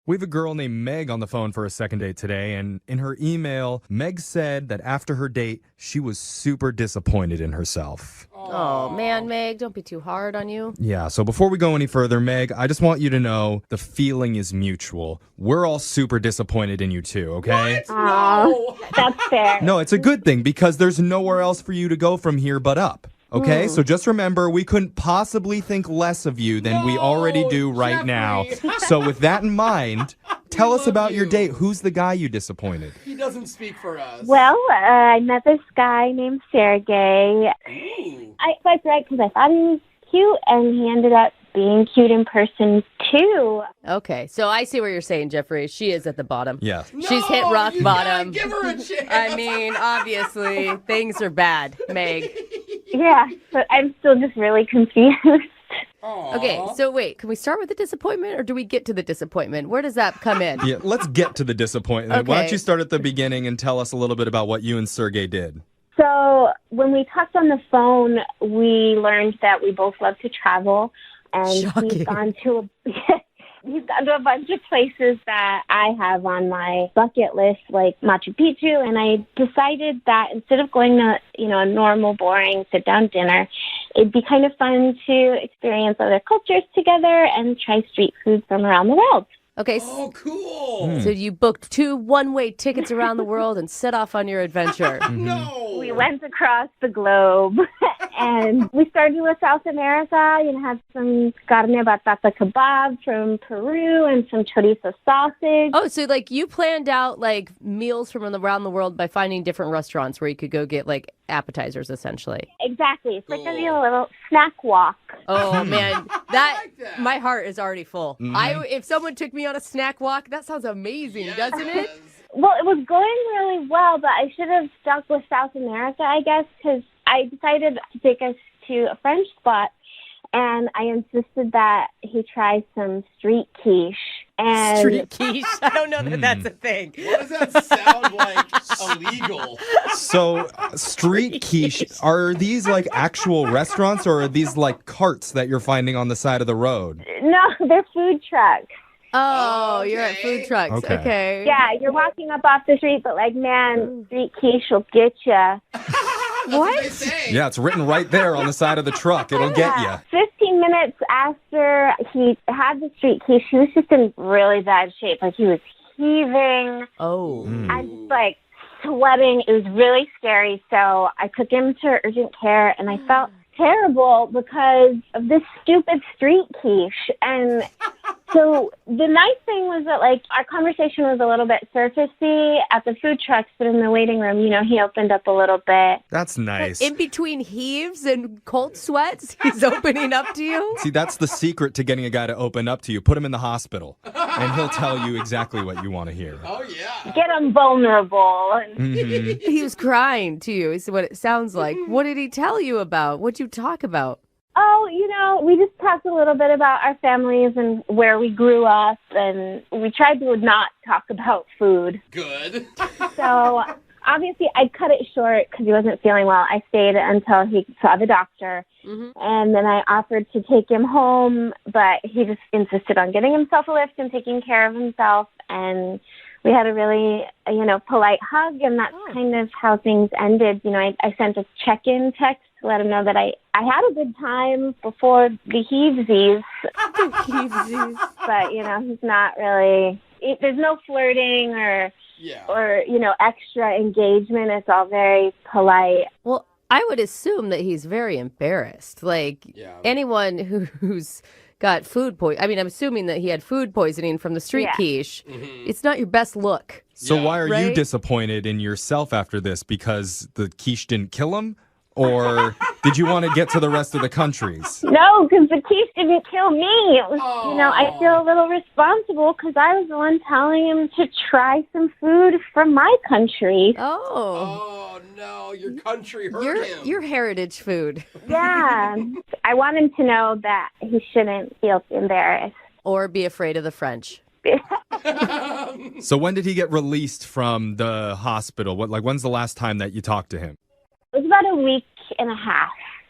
We have a girl named Meg on the phone for a second date today, and in her email, Meg said that after her date, she was super disappointed in herself. Oh, man, Meg, don't be too hard on you. Yeah, so before we go any further, Meg, I just want you to know the feeling is mutual. We're all super disappointed in you too, okay? No, that's fair. No, it's a good thing because there's nowhere else for you to go from here but up. Okay, so just remember, we couldn't possibly think less of you than we already do right now. So with that in mind, tell us about your date. Who's the guy you disappointed? He doesn't speak for us. Well, I met this guy named Sergey. I swiped right because I thought he was cute, and he ended up being cute in person, too. Okay, so I see what you're saying, Jeffrey. She is at the bottom. Yeah. She's hit rock you bottom. Gotta give her a chance. I mean, obviously, things are bad, Meg. Yeah, but I'm still just really confused. Aw. Okay, so wait, can we start with the disappointment or do we get to the disappointment? Where does that come in? Yeah, let's get to the disappointment. Why Okay. don't you start at the beginning and tell us a little bit about what you and Sergey did? So when we talked on the phone, we learned that we both love to travel, and Shocking. he's gone to a bunch of places that I have on my bucket list, like Machu Picchu, and I decided that instead of going to, a normal, boring sit-down dinner, it'd be kind of fun to experience other cultures together and try street food from around the world. Okay, Oh, cool. so you booked 2 one-way tickets around the world and set off on your adventure. No. We went across the globe, and we started with South America. Had some carne batata kebab from Peru and some chorizo sausage. Oh, so you planned out meals from around the world by finding different restaurants where you could go get appetizers, essentially. Exactly. It's like Cool. a little snack walk. Oh man, like that. my heart is already full. If someone took me on a snack walk, that sounds amazing, doesn't it? Yes. Well, it was going really well, but I should have stuck with South America, I guess, because I decided to take us to a French spot, and I insisted that he try some street quiche. And Street quiche. I don't know that that's a thing. What does that sound like? Illegal. So, street quiche, are these actual restaurants or are these carts that you're finding on the side of the road? No, they're food trucks. Oh, you're at Okay. food trucks. Okay. Okay. Yeah, you're walking up off the street, but man, street quiche will get you. That's what they say. Yeah, it's written right there on the side of the truck. It'll get you. 15 minutes after he had the street quiche, he was just in really bad shape. He was heaving Oh. and sweating. It was really scary. So I took him to urgent care, and I felt terrible because of this stupid street quiche. And so the nice thing was that our conversation was a little bit surfacey at the food trucks, but in the waiting room, he opened up a little bit. That's nice. In between heaves and cold sweats, he's opening up to you? See, that's the secret to getting a guy to open up to you. Put him in the hospital, and he'll tell you exactly what you want to hear. Oh, yeah. Get him vulnerable. He was crying to you, is what it sounds like. What did he tell you about? What'd you talk about? Oh, we just talked a little bit about our families and where we grew up, and we tried to not talk about food. Good. So obviously I cut it short because he wasn't feeling well. I stayed until he saw the doctor, and then I offered to take him home, but he just insisted on getting himself a lift and taking care of himself, and we had a really, polite hug, and that's kind of how things ended. I sent a check-in text to let him know that I had a good time before the heavesies. But, he's not really, there's no flirting or extra engagement. It's all very polite. Well, I would assume that he's very embarrassed. Anyone who's got food poisoning. I'm assuming that he had food poisoning from the street quiche. It's not your best look. So why are you Right? disappointed in yourself after this? Because the quiche didn't kill him? Or did you want to get to the rest of the countries? No, because the quiche didn't kill me. It was, I feel a little responsible because I was the one telling him to try some food from my country. Oh. Oh, no. Your country hurt him. Your heritage food. Yeah. I want him to know that he shouldn't feel embarrassed. Or be afraid of the French. So when did he get released from the hospital? When's the last time that you talked to him? It was about a week and a half.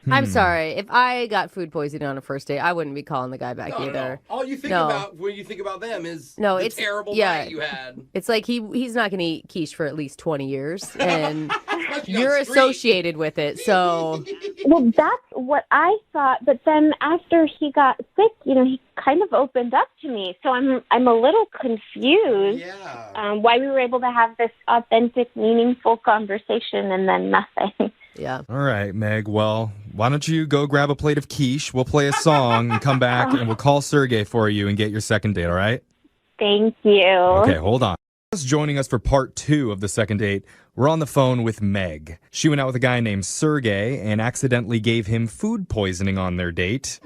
I'm sorry. If I got food poisoning on a first date, I wouldn't be calling the guy back either. No. All you think about when you think about them is the terrible night you had. It's like he's not going to eat quiche for at least 20 years, and you're associated with it, so... Well, that's what I thought, but then after he got sick, he kind of opened up to me, so I'm a little confused why we were able to have this authentic, meaningful conversation and then nothing. Yeah. All right, Meg. Well, why don't you go grab a plate of quiche? We'll play a song and come back, and we'll call Sergey for you and get your second date, all right? Thank you. Okay, hold on. Just joining us for part 2 of the second date, we're on the phone with Meg. She went out with a guy named Sergey and accidentally gave him food poisoning on their date.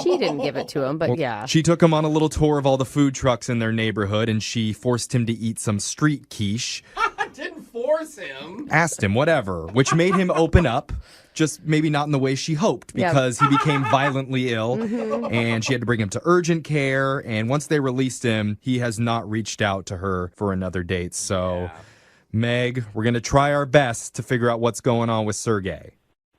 She didn't give it to him, but She took him on a little tour of all the food trucks in their neighborhood, and she forced him to eat some street quiche. Didn't force him. Asked him, whatever, which made him open up. Just maybe not in the way she hoped, because he became violently ill, and she had to bring him to urgent care. And once they released him, he has not reached out to her for another date. So, Meg, we're going to try our best to figure out what's going on with Sergey.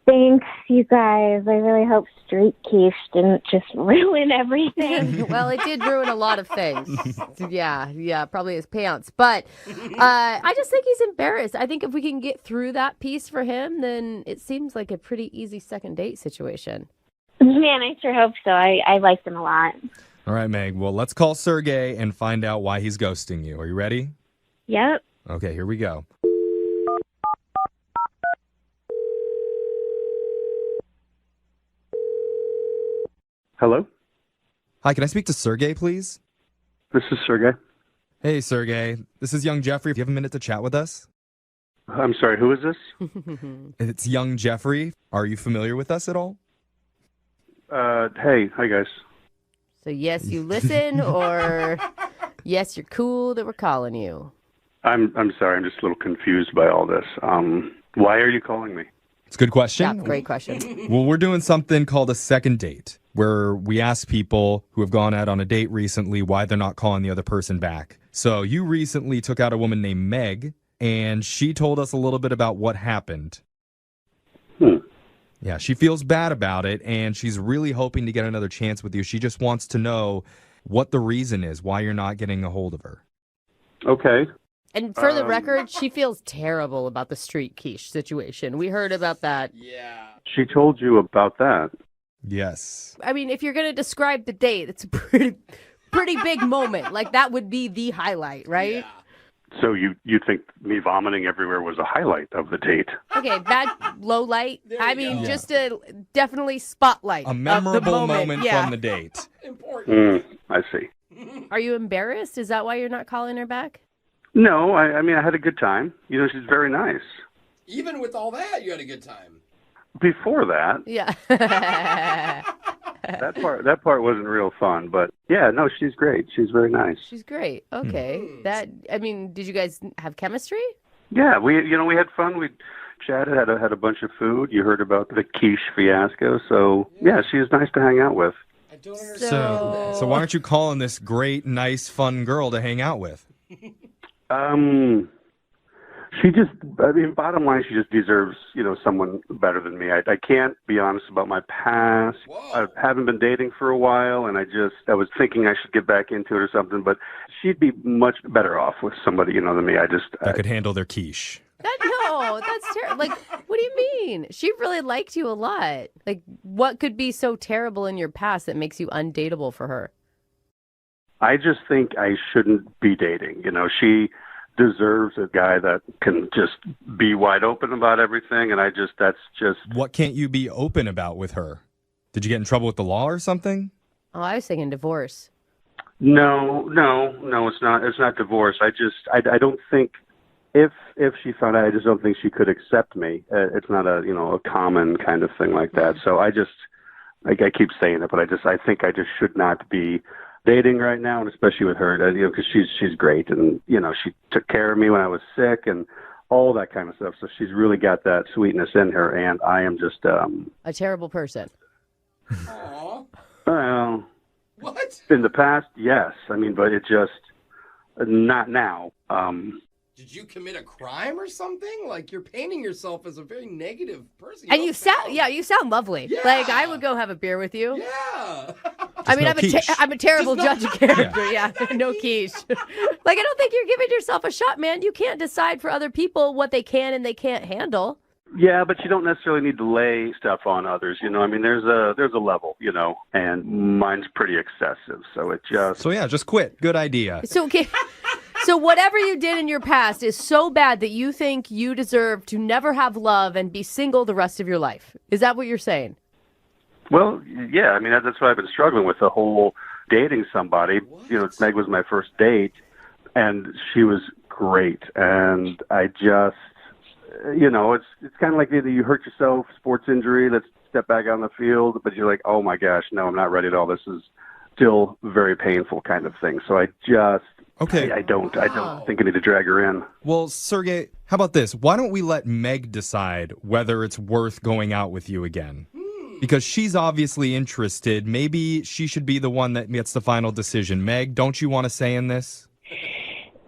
Thanks, you guys. I really hope street quiche didn't just ruin everything. Well, it did ruin a lot of things. Yeah, probably his pants. But I just think he's embarrassed. I think if we can get through that piece for him, then it seems like a pretty easy second date situation. Man, I sure hope so. I liked him a lot. All right, Meg. Well, let's call Sergey and find out why he's ghosting you. Are you ready? Yep. Okay, here we go. Hello? Hi, can I speak to Sergey, please? This is Sergey. Hey, Sergey. This is young Jeffrey. Do you have a minute to chat with us? I'm sorry, who is this? It's young Jeffrey. Are you familiar with us at all? Hey, hi guys. So yes, you listen, or yes, you're cool that we're calling you. I'm sorry, I'm just a little confused by all this. Why are you calling me? It's a good question. Yeah, great question. Well, we're doing something called a second date, where we ask people who have gone out on a date recently why they're not calling the other person back. So you recently took out a woman named Meg, and she told us a little bit about what happened. Yeah, she feels bad about it, and she's really hoping to get another chance with you. She just wants to know what the reason is, why you're not getting a hold of her. Okay. And for the record, she feels terrible about the street quiche situation. We heard about that. Yeah. She told you about that? Yes. I mean, if you're going to describe the date, it's a pretty big moment. Like, that would be the highlight, right? Yeah. So you think me vomiting everywhere was a highlight of the date? Okay, bad low light. I mean, just a definitely spotlight. A memorable of the moment from the date. Important. I see. Are you embarrassed? Is that why you're not calling her back? No, I mean, I had a good time. She's very nice. Even with all that, you had a good time. Before that, Yeah. that part wasn't real fun, but yeah, no, she's great. She's very nice. She's great. Okay. Did you guys have chemistry? Yeah, we had fun. We chatted, had a bunch of food. You heard about the quiche fiasco, so yeah, she was nice to hang out with. I don't understand. So why aren't you calling this great, nice, fun girl to hang out with? Bottom line, she just deserves, someone better than me. I can't be honest about my past. Whoa. I haven't been dating for a while, and I was thinking I should get back into it or something, but she'd be much better off with somebody, than me. That could handle their quiche. No, that's terrible. Like, what do you mean? She really liked you a lot. Like, what could be so terrible in your past that makes you undateable for her? I just think I shouldn't be dating. She deserves a guy that can just be wide open about everything, and that's just... What can't you be open about with her? Did you get in trouble with the law or something? Oh, I was thinking divorce. No, it's not divorce. I don't think... If she found out, I just don't think she could accept me. It's not a common kind of thing like that. So I keep saying it, but I think I just should not be dating right now, and especially with her, because she's great, and she took care of me when I was sick and all that kind of stuff. So she's really got that sweetness in her, and I am just a terrible person. Aww. Well, What? in the past, yes. But it just not now. Did you commit a crime or something? Like, you're painting yourself as a very negative person. You sound lovely. Yeah. Like, I would go have a beer with you. Yeah. I mean, no I'm a terrible judge of character. Yeah. No quiche. Like, I don't think you're giving yourself a shot, man. You can't decide for other people what they can and they can't handle. Yeah, but you don't necessarily need to lay stuff on others. I mean, there's a level, and mine's pretty excessive. So it just. So yeah, just quit. Good idea. So okay. So whatever you did in your past is so bad that you think you deserve to never have love and be single the rest of your life. Is that what you're saying? Well, yeah. I mean, that's what I've been struggling with, the whole dating somebody. What? Meg was my first date, and she was great. And I just, it's kind of like either you hurt yourself, sports injury, let's step back on the field, but you're like, oh my gosh, no, I'm not ready at all. This is still very painful kind of thing. So I just. Okay. I don't think I need to drag her in. Well, Sergey, how about this? Why don't we let Meg decide whether it's worth going out with you again? Because she's obviously interested. Maybe she should be the one that gets the final decision. Meg, don't you want to say in this?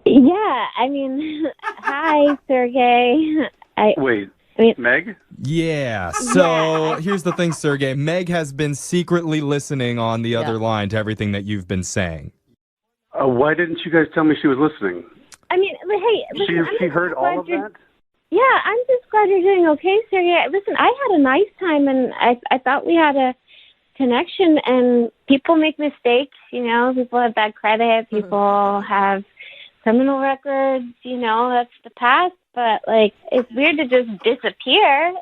Yeah, I mean, hi, Sergey. Wait, Meg? Yeah. So here's the thing, Sergey. Meg has been secretly listening on the other line to everything that you've been saying. Why didn't you guys tell me she was listening? I mean, hey, listen, She heard all of that? Yeah, I'm just glad you're doing okay, Sergey. Listen, I had a nice time, and I thought we had a connection, and people make mistakes, People have bad credit, people have criminal records, that's the past, but, it's weird to just disappear.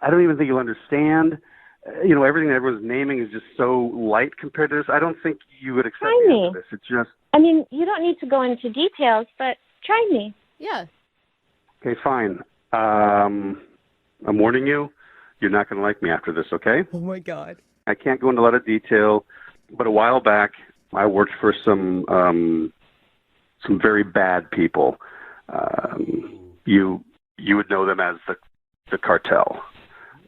I don't even think you'll understand. Everything that everyone's naming is just so light compared to this. I don't think you would accept me into this. It's just... I mean, you don't need to go into details, but try me. Yeah. Okay, fine. I'm warning you, you're not going to like me after this, okay? Oh, my God. I can't go into a lot of detail, but a while back, I worked for some very bad people. You would know them as the cartel.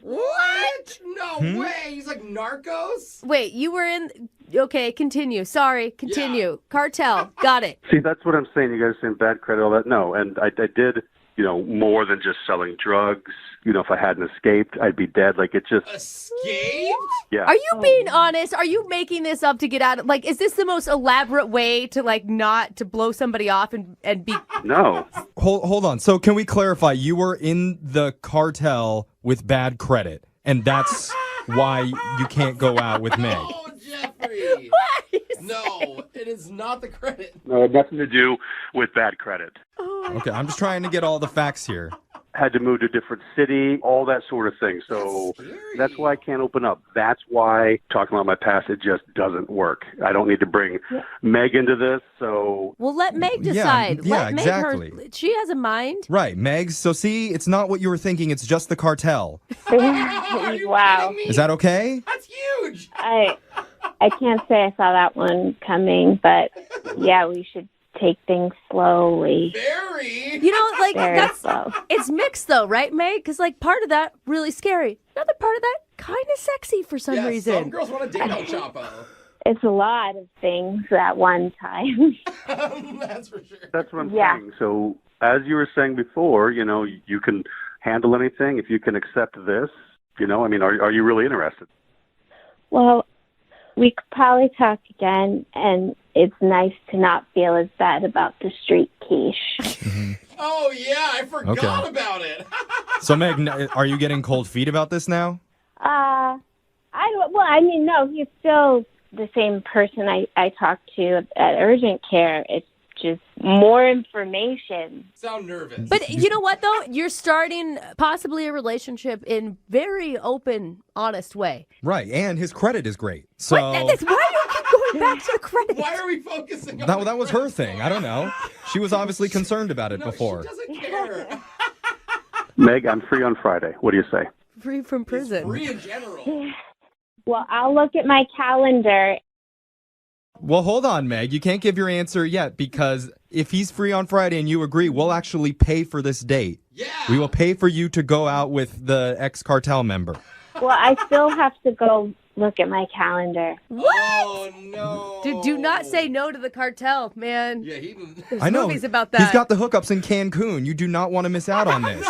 What? No way. He's like Narcos? Wait, you were in... Okay, continue. Sorry, continue. Yeah. Cartel. Got it. See, that's what I'm saying. You guys are saying bad credit, all that. No, and I did, more than just selling drugs. If I hadn't escaped, I'd be dead. Like, it just... Escaped? Yeah. Are you being honest? Are you making this up to get out of... is this the most elaborate way to, not to blow somebody off and be... No. Hold on. So can we clarify? You were in the cartel with bad credit, and that's why you can't go out with Meg. Oh, Jeffrey. No, it is not the credit. No, it had nothing to do with bad credit. Okay, I'm just trying to get all the facts here. Had to move to a different city, all that sort of thing. So that's why I can't open up. That's why talking about my past, it just doesn't work. I don't need to bring Meg into this, so... Well, let Meg decide. Yeah, let exactly. Meg she has a mind. Right, Meg. So see, it's not what you were thinking. It's just the cartel. Wow. Is that okay? That's huge. I can't say I saw that one coming, but yeah, we should take things slowly. Very. Very slow. It's mixed though, right, Meg? Because part of that really scary. Another part of that kind of sexy for some reason. Some girls want to date El Chapo. It's a lot of things at one time. That's for sure. That's what I'm saying. So as you were saying before, you can handle anything if you can accept this. Are you really interested? Well, we could probably talk again, and it's nice to not feel as bad about the street quiche. Oh, yeah, I forgot about it. So, Meg, are you getting cold feet about this now? No, he's still the same person I talked to at urgent care. It's just more information. Sound nervous. But you know what, though? You're starting possibly a relationship in very open, honest way. Right, and his credit is great. So why do you keep going back to the credit? Why are we focusing on that was her thing. I don't know. She was obviously concerned about it before. She doesn't care. Meg, I'm free on Friday. What do you say? Free from prison. Free in general. Well, I'll look at my calendar. Well, hold on, Meg. You can't give your answer yet because if he's free on Friday and you agree, we'll actually pay for this date. Yeah. We will pay for you to go out with the ex-cartel member. Well, I still have to go look at my calendar. What? Oh, no. Dude, do not say no to the cartel, man. Yeah, There's I know. movies about that. He's got the hookups in Cancun. You do not want to miss out on this.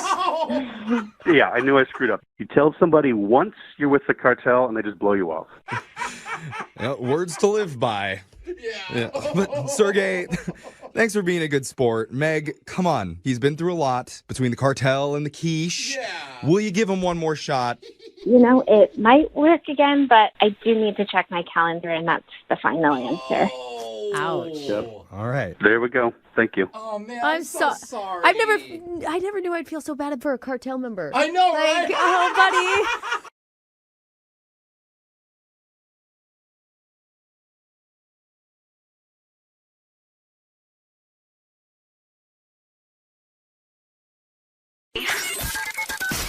Yeah, I knew I screwed up. You tell somebody once you're with the cartel and they just blow you off. Words to live by. Yeah. But Sergey, thanks for being a good sport. Meg, come on. He's been through a lot between the cartel and the quiche. Yeah. Will you give him one more shot? It might work again, but I do need to check my calendar, and that's the final answer. Oh. Ouch. Yep. All right. There we go. Thank you. Oh, man, I'm so sorry. I never knew I'd feel so bad for a cartel member. I know, like, right? oh, buddy.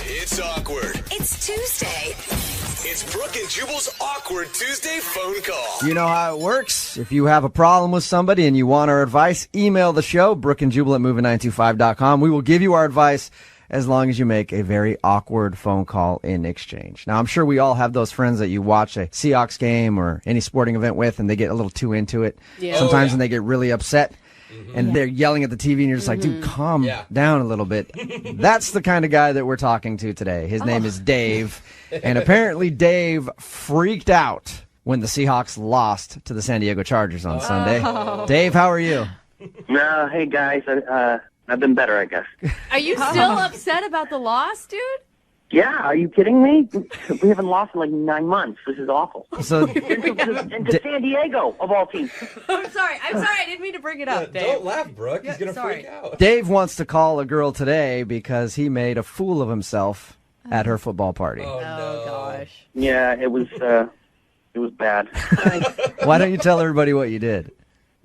It's awkward. It's Tuesday. It's Brooke and Jubal's awkward Tuesday phone call. You know how it works. If you have a problem with somebody and you want our advice, email the show, brookandjubal at moving925.com. We will give you our advice as long as you make a very awkward phone call in exchange. Now, I'm sure we all have those friends that you watch a Seahawks game or any sporting event with, and they get a little too into it. Yeah. Sometimes and they get really upset. And they're yelling at the TV, and you're just like, dude, calm down a little bit. That's the kind of guy that we're talking to today. His name is Dave. And apparently Dave freaked out when the Seahawks lost to the San Diego Chargers on Sunday. Dave, how are you? Hey, guys. I've been better, I guess. Are you still upset about the loss, dude? Yeah, are you kidding me? We haven't lost in like 9 months. This is awful. So, and to San Diego, of all teams. I'm sorry. I didn't mean to bring it up, Dave. Don't laugh, Brooke. He's going to sorry. freak out. Dave wants to call a girl today because he made a fool of himself at her football party. Oh, no. Gosh. Yeah, it was bad. Why don't you tell everybody what you did?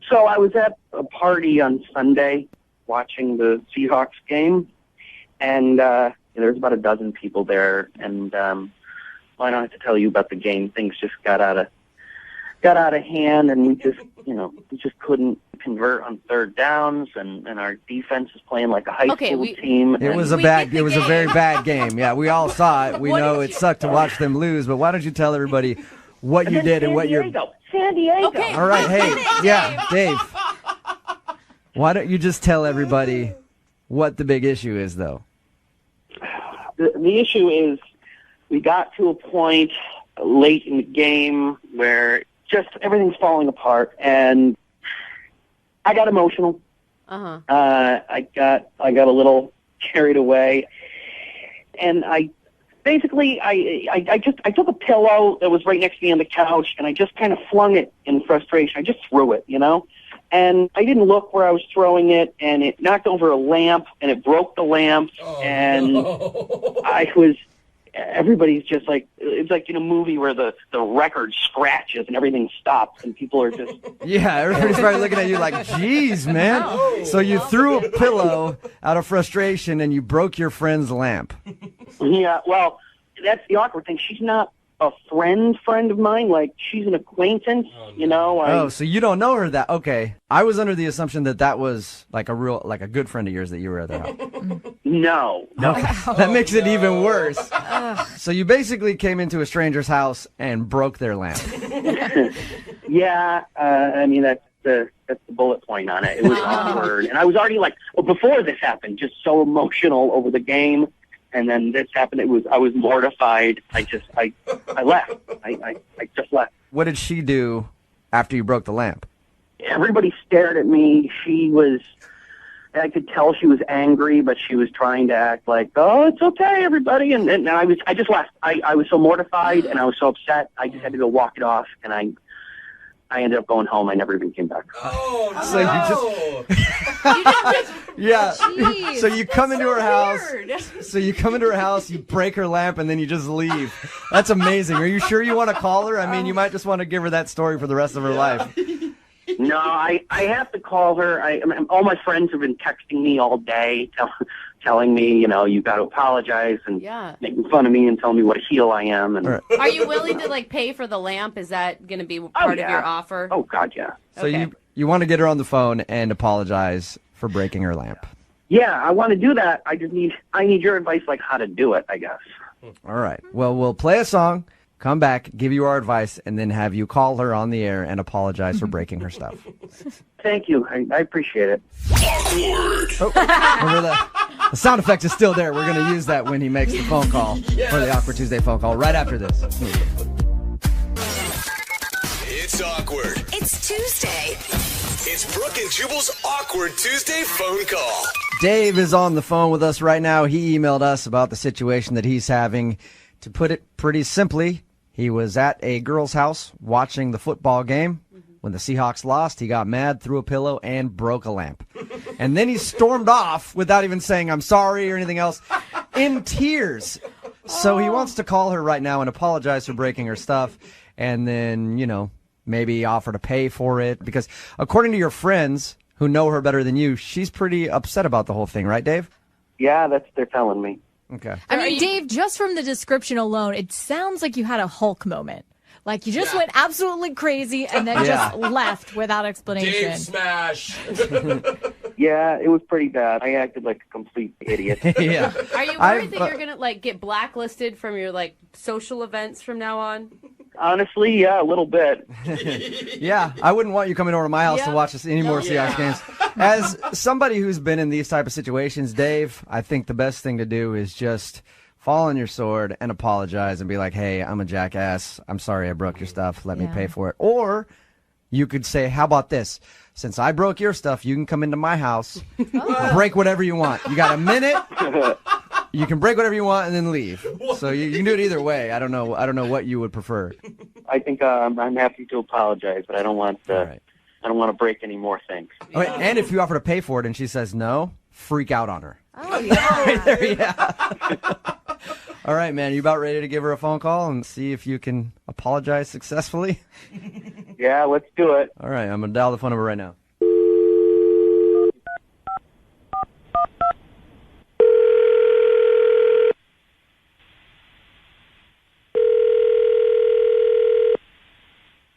So I was at a party on Sunday watching the Seahawks game, and there's about a dozen people there, and well, I don't have to tell you about the game. Things just got out of hand, and we just couldn't convert on third downs, and our defense is playing like a high school team. It was a very bad game. Yeah, we all saw it. We know it sucked to watch them lose, but why don't you tell everybody what you did and what you're... San Diego. Okay. All right, hey, Dave. Why don't you just tell everybody what the big issue is, though? The issue is we got to a point late in the game where just everything's falling apart, and I got emotional. I got a little carried away, and I took a pillow that was right next to me on the couch, and I just kind of flung it in frustration. I just threw it, and I didn't look where I was throwing it, and it knocked over a lamp, and it broke the lamp, everybody's just like, it's like in a movie where the record scratches and everything stops, and people are just... Yeah, everybody's probably looking at you like, geez, man. No. So you threw a pillow out of frustration, and you broke your friend's lamp. Yeah, well, that's the awkward thing. She's not a friend of mine. Like, she's an acquaintance, So you don't know her that... Okay. I was under the assumption that was like a good friend of yours that you were at their house. No. Okay. That makes it even worse. So you basically came into a stranger's house and broke their lamp. Yeah, I mean, that's the bullet point on it. It was awkward. And I was already before this happened, just so emotional over the game. And then this happened. I was mortified. I left. I just left. What did she do after you broke the lamp? Everybody stared at me. I could tell she was angry, but she was trying to act like, oh, it's okay, everybody. And I just left. I was so mortified and I was so upset. I just had to go walk it off. And I ended up going home. I never even came back. Oh, no. So you just... Yeah. Jeez, so you come into her house. weird. So you come into her house, you break her lamp, and then you just leave. That's amazing. Are you sure you want to call her? I mean, you might just want to give her that story for the rest of her life. No, I have to call her. All my friends have been texting me all day, telling me, you got to apologize and making fun of me and telling me what a heel I am. And Are you willing to pay for the lamp? Is that going to be part of your offer? Oh God, yeah. So you want to get her on the phone and apologize for breaking her lamp. Yeah, I want to do that. I need your advice, like how to do it, I guess. All right. Well, we'll play a song, come back, give you our advice, and then have you call her on the air and apologize for breaking her stuff. Thank you. I appreciate it. Awkward. Oh, remember the sound effect is still there. We're going to use that when he makes the phone call for the Awkward Tuesday phone call right after this. It's awkward. It's Tuesday. It's Brooke and Jubal's Awkward Tuesday phone call. Dave is on the phone with us right now. He emailed us about the situation that he's having. To put it pretty simply, he was at a girl's house watching the football game. When the Seahawks lost, he got mad, threw a pillow, and broke a lamp. And then he stormed off without even saying, I'm sorry or anything else, in tears. So he wants to call her right now and apologize for breaking her stuff. And then, maybe offer to pay for it. Because according to your friends who know her better than you, she's pretty upset about the whole thing. Right, Dave? Yeah, they're telling me. Okay. I mean, Dave, just from the description alone, it sounds like you had a Hulk moment. Like you just went absolutely crazy and then just left without explanation. Dave smash. Yeah, it was pretty bad. I acted like a complete idiot. Yeah. Are you worried that you're going to get blacklisted from your social events from now on? Honestly, yeah, a little bit. Yeah, I wouldn't want you coming over to my house to watch any more Seahawks games. As somebody who's been in these type of situations, Dave, I think the best thing to do is just fall on your sword and apologize and be like, hey, I'm a jackass. I'm sorry I broke your stuff. Let me pay for it. Or you could say, how about this? Since I broke your stuff, you can come into my house, break whatever you want. You got a minute. You can break whatever you want and then leave. So you can do it either way. I don't know what you would prefer. I think I'm happy to apologize, but I don't want to. I don't want to break any more things. Oh, and if you offer to pay for it and she says no, freak out on her. Oh, yeah. Right there, yeah. All right, man. You about ready to give her a phone call and see if you can apologize successfully? Yeah, let's do it. All right, I'm going to dial the phone number right now.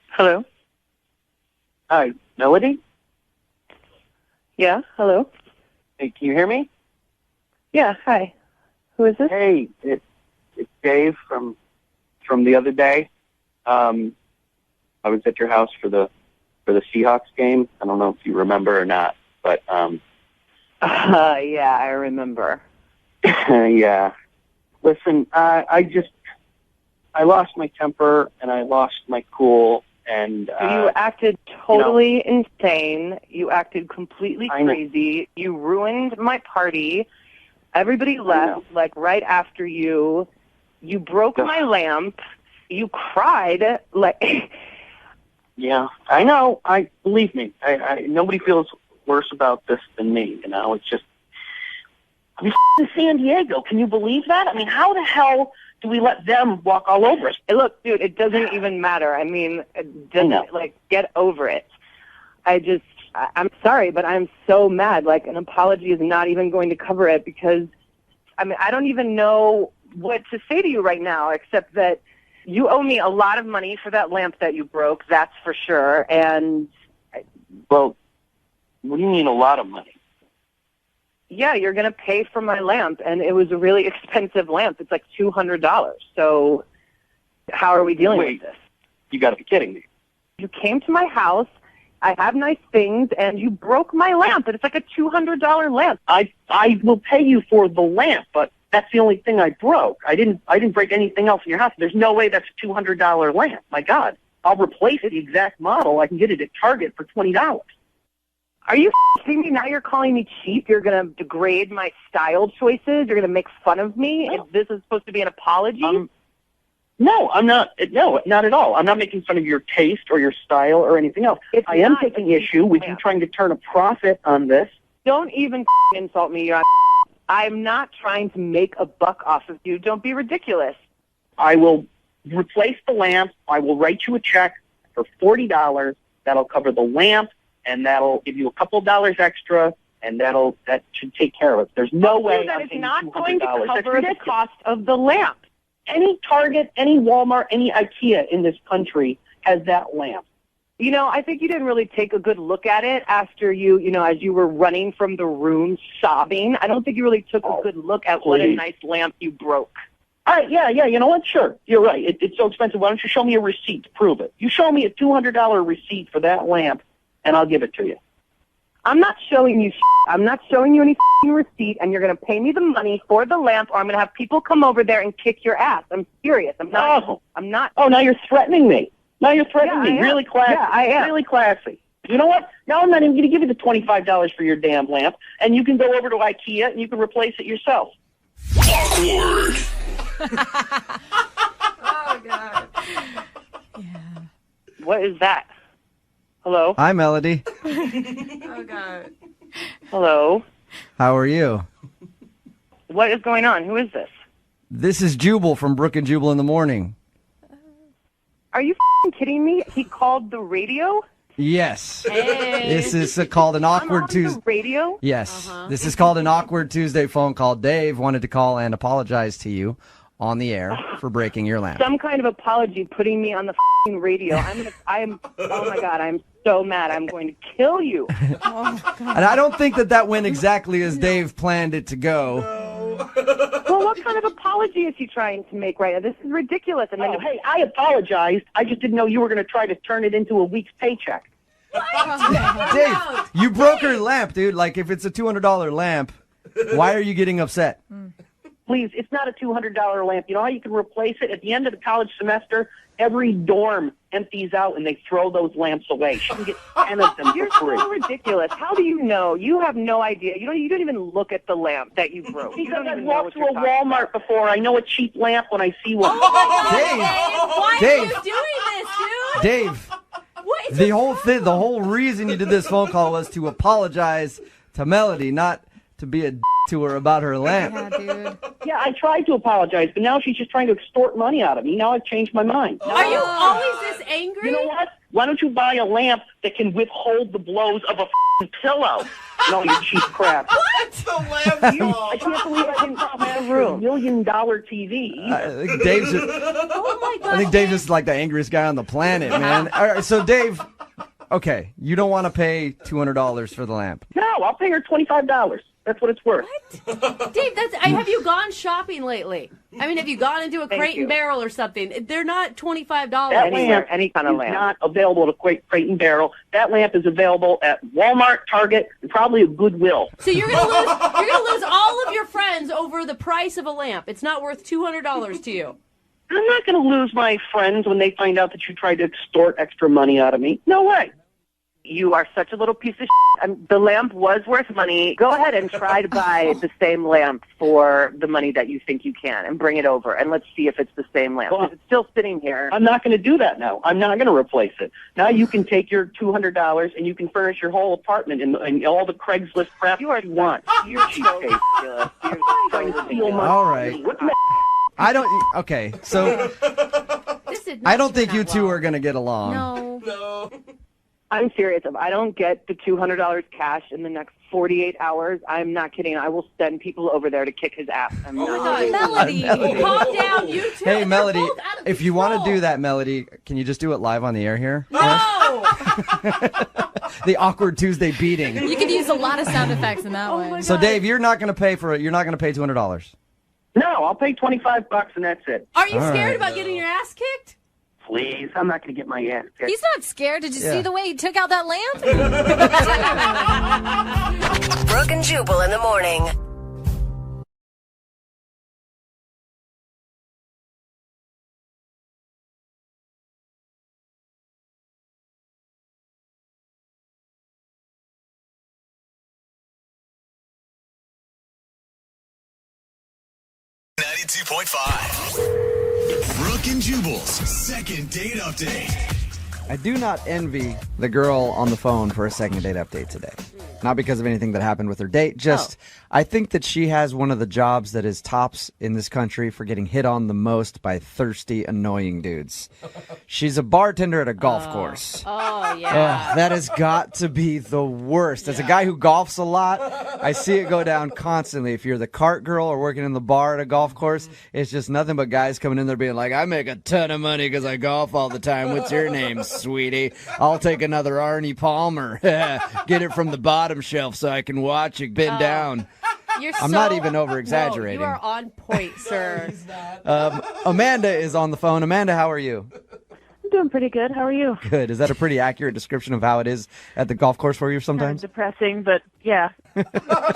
Hello? Hi, Melody? Yeah, hello? Hey, can you hear me? Yeah, hi. Who is this? Hey, it's Dave from the other day. I was at your house for the Seahawks game. I don't know if you remember or not, but yeah, I remember. Yeah. Listen, I lost my temper and I lost my cool. And you acted totally insane. You acted completely crazy. You ruined my party. Everybody left right after you. You broke my lamp. You cried Yeah, I know. Believe me. I nobody feels worse about this than me. It's just I'm in San Diego. Can you believe that? I mean, how the hell do we let them walk all over us? Hey, look, dude, it doesn't even matter. I mean, get over it. I'm sorry, but I'm so mad. An apology is not even going to cover it because, I don't even know what to say to you right now except that you owe me a lot of money for that lamp that you broke, that's for sure. And well, what do you mean a lot of money? Yeah, you're going to pay for my lamp, and it was a really expensive lamp. It's like $200. So how are we dealing with this? You got to be kidding me. You came to my house. I have nice things, and you broke my lamp, and it's like a $200 lamp. I will pay you for the lamp, but that's the only thing I broke. I didn't break anything else in your house. There's no way that's a $200 lamp. My God, I'll replace the exact model. I can get it at Target for $20. Are you kidding me? Now you're calling me cheap? You're going to degrade my style choices? You're going to make fun of me? No. If this is supposed to be an apology? No, I'm not. No, not at all. I'm not making fun of your taste or your style or anything else. I am taking issue with you trying to turn a profit on this. Don't even insult me. I'm not trying to make a buck off of you. Don't be ridiculous. I will replace the lamp. I will write you a check for $40. That'll cover the lamp, and that'll give you a couple of dollars extra, and that should take care of it. There's no way that I'm is paying not $200. going to cover the cost of the lamp. Any Target, any Walmart, any IKEA in this country has that lamp. I think you didn't really take a good look at it after you as you were running from the room sobbing. I don't think you really took a good look at what a nice lamp you broke. All right, yeah, you know what? Sure, you're right. It's so expensive. Why don't you show me a receipt to prove it? You show me a $200 receipt for that lamp, and I'll give it to you. I'm not showing you I'm not showing you any receipt, and you're going to pay me the money for the lamp, or I'm going to have people come over there and kick your ass. I'm serious. I'm not. Oh, now you're threatening me. Now you're threatening me. Really classy. Yeah, I am. Really classy. You know what? Now I'm not even going to give you the $25 for your damn lamp, and you can go over to IKEA and you can replace it yourself. Awkward. Oh, God. Yeah. What is that? Hello? Hi, Melody. Oh, God. Hello? How are you? What is going on? Who is this? This is Jubal from Brooke and Jubal in the morning. Are you kidding me? He called the radio? Yes. Hey. This is called an awkward Tuesday. The radio? Yes. This is called an awkward Tuesday phone call. Dave wanted to call and apologize to you on the air for breaking your lamp. Some kind of apology putting me on the radio. Oh my God, I'm so mad. I'm going to kill you. And I don't think that went exactly as Dave planned it to go. Well, what kind of apology is he trying to make right now? This is ridiculous. And then Hey, I apologized. I just didn't know you were going to try to turn it into a week's paycheck. Dave, you broke her lamp, dude. Like, if it's a $200 lamp, why are you getting upset? Please, it's not a $200 lamp. You know how you can replace it? At the end of the college semester, every dorm empties out and they throw those lamps away. She can get 10 of them You're for free. so ridiculous. How do you know? You have no idea. You don't even look at the lamp that you broke. You Because don't I've even know walked what through a you're talking Walmart about. before. I know a cheap lamp when I see one. Oh, my God, Dave. Why Dave. are you doing this, dude? Dave, What is the whole reason you did this phone call was to apologize to Melody, not to be a to her about her lamp. Yeah, dude. Yeah, I tried to apologize, but now she's just trying to extort money out of me. Now I've changed my mind. Are you always this angry? You know what? Why don't you buy a lamp that can withhold the blows of a pillow? No, you cheap crap. What? The lamp fall. I can't believe I didn't have a $1 million TV. I think Dave's Oh my God. I think Dave's just like the angriest guy on the planet, man. All right, so Dave, okay, you don't want to pay $200 for the lamp. No, I'll pay her $25. That's what it's worth. Dave, have you gone shopping lately? I mean, have you gone into a Crate you. and Barrel or something? They're not $25. That lamp any kind of is lamp. not available at Crate and Barrel. That lamp is available at Walmart, Target, and probably a Goodwill. So you're gonna lose all of your friends over the price of a lamp. It's not worth $200 to you. I'm not going to lose my friends when they find out that you tried to extort extra money out of me. No way. You are such a little piece of shit. The lamp was worth money. Go ahead and try to buy the same lamp for the money that you think you can and bring it over, and let's see if it's the same lamp. Well, If it's still sitting here. I'm not going to do that now. I'm not going to replace it. Now you can take your $200 and you can furnish your whole apartment and all the Craigslist crap you want. You're so ridiculous. You're Trying to steal my All right. What's the I don't okay, so I don't think you two are going to get along. No. I'm serious. If I don't get the $200 cash in the next 48 hours, I'm not kidding. I will send people over there to kick his ass. I'm not. Melody. Calm down, you two. Hey, You're Melody, both out of if you want to control. do that, Melody, can you just do it live on the air here? No. The awkward Tuesday beating. You could use a lot of sound effects in that way. So Dave, you're not going to pay for it. You're not going to pay $200. No, I'll pay $25 and that's it. Are you All scared right. about getting your ass kicked? Please, I'm not going to get my ass kicked. He's not scared. Did you see the way he took out that lamp? Brooke and Jubal in the morning. Brooke and Jubal's second date update. I do not envy the girl on the phone for a second date update today. Not because of anything that happened with her date, just I think that she has one of the jobs that is tops in this country for getting hit on the most by thirsty, annoying dudes. She's a bartender at a golf course. Oh, yeah. That has got to be the worst. As a guy who golfs a lot, I see it go down constantly. If you're the cart girl or working in the bar at a golf course, it's just nothing but guys coming in there being like, I make a ton of money because I golf all the time. What's your name, sweetie? I'll take another Arnie Palmer. Get it from the bottom shelf so I can watch it bend down. I'm not even over-exaggerating. No, you are on point, sir. Amanda is on the phone. Amanda, how are you? I'm doing pretty good. How are you? Good. Is that a pretty accurate description of how it is at the golf course for you sometimes? Kind of depressing, but yeah.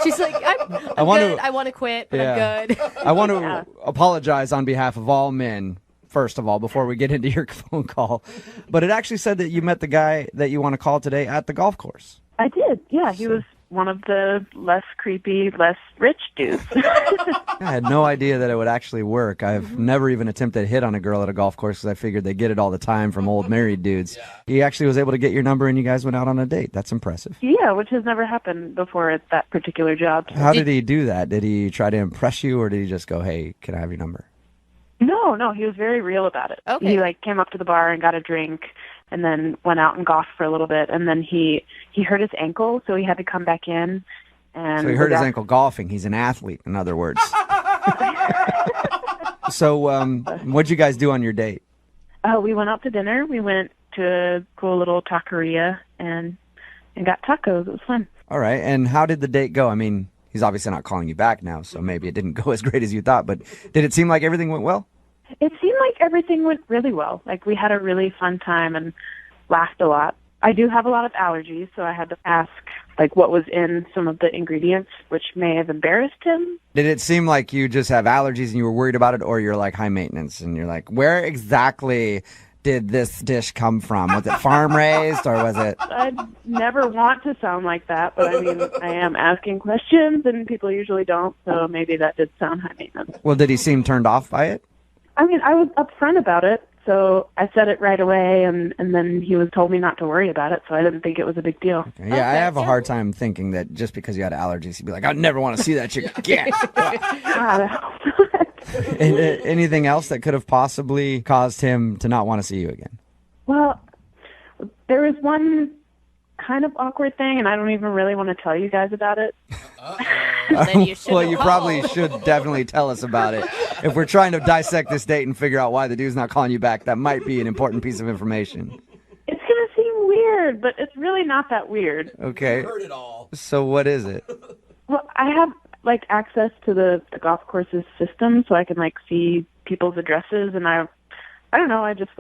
She's like, I'm good. I want to quit, but I'm good. I want to apologize on behalf of all men, first of all, before we get into your phone call. But it actually said that you met the guy that you want to call today at the golf course. I did. Yeah, he was one of the less creepy, less rich dudes. I had no idea that it would actually work. I've never even attempted to hit on a girl at a golf course because I figured they get it all the time from old married dudes. He actually was able to get your number and you guys went out on a date. That's impressive. Yeah, which has never happened before at that particular job. How did he do that? Did he try to impress you or did he just go, hey, can I have your number? No, he was very real about it. Okay. He came up to the bar and got a drink and then went out and golfed for a little bit, and then he hurt his ankle, so he had to come back in. And so he hurt his ankle golfing. He's an athlete, in other words. So what'd you guys do on your date? We went out to dinner. We went to a cool little taqueria and got tacos. It was fun. All right, and how did the date go? I mean, he's obviously not calling you back now, so maybe it didn't go as great as you thought, but did it seem like everything went well? It seemed like everything went really well. We had a really fun time and laughed a lot. I do have a lot of allergies, so I had to ask, what was in some of the ingredients, which may have embarrassed him. Did it seem like you just have allergies and you were worried about it, or you're high maintenance and you're where exactly did this dish come from? Was it farm raised or was it? I never want to sound like that, but I mean, I am asking questions and people usually don't, so maybe that did sound high maintenance. Well, did he seem turned off by it? I mean, I was upfront about it, so I said it right away, and then he told me not to worry about it, so I didn't think it was a big deal. Okay. Yeah, I have a hard time thinking that just because you had allergies, he'd be like, I'd never want to see that chick again. Anything else that could have possibly caused him to not want to see you again? Well, there was one kind of awkward thing, and I don't even really want to tell you guys about it. Well, you probably should definitely tell us about it. If we're trying to dissect this date and figure out why the dude's not calling you back, that might be an important piece of information. It's going to seem weird, but it's really not that weird. Okay. I heard it all. So what is it? Well, I have access to the golf course's system, so I can see people's addresses, and I don't know, I just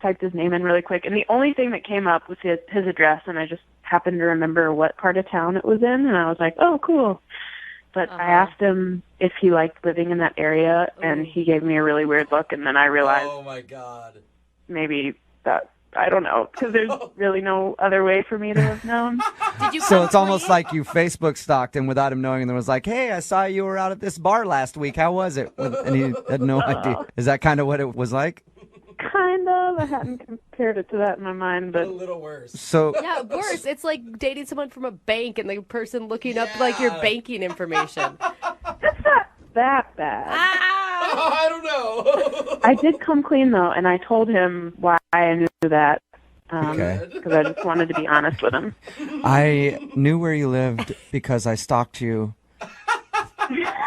typed his name in really quick, and the only thing that came up was his address, and I just happened to remember what part of town it was in, and I was like, oh, cool. But I asked him if he liked living in that area, and he gave me a really weird look, and then I realized, oh my God, maybe that, I don't know, because there's really no other way for me to have known. So it's almost like you Facebook stalked him without him knowing, and was like, hey, I saw you were out at this bar last week. How was it? And he had no idea. Is that kind of what it was like? Kind of. I hadn't compared it to that in my mind, but a little worse. So yeah, worse. It's like dating someone from a bank and the person looking up your banking information. It's not that bad. I don't know. I did come clean though, and I told him why I knew that. Because I just wanted to be honest with him. I knew where you lived because I stalked you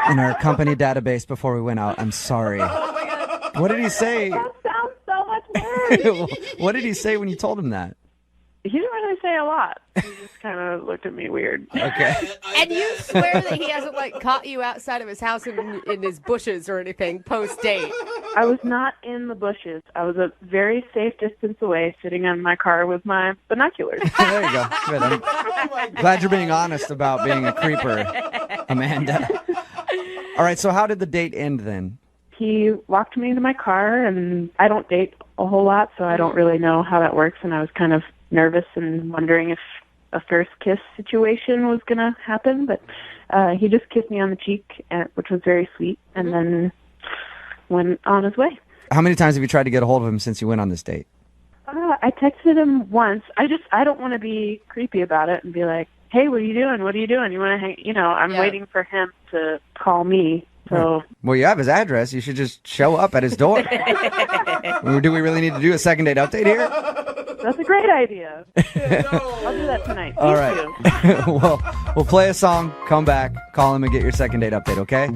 in our company database before we went out. I'm sorry. Oh my God. What did he say? That sounds so much worse. What did he say when you told him that? He didn't really say a lot. He just kind of looked at me weird. Okay. And you swear that he hasn't caught you outside of his house in his bushes or anything post-date? I was not in the bushes. I was a very safe distance away, sitting in my car with my binoculars. There you go. Good. I'm glad you're being honest about being a creeper, Amanda. All right, so how did the date end then? He walked me into my car, and I don't date a whole lot, so I don't really know how that works, and I was kind of nervous and wondering if a first kiss situation was going to happen, but he just kissed me on the cheek, which was very sweet, and then went on his way. How many times have you tried to get a hold of him since you went on this date? I texted him once. I don't want to be creepy about it and be like, hey, what are you doing? What are you doing? You want to hang? I'm waiting for him to call me. So. Well, you have his address. You should just show up at his door. Do we really need to do a second date update here? That's a great idea. I'll do that tonight. All right. Well, we'll play a song, come back, call him, and get your second date update, okay?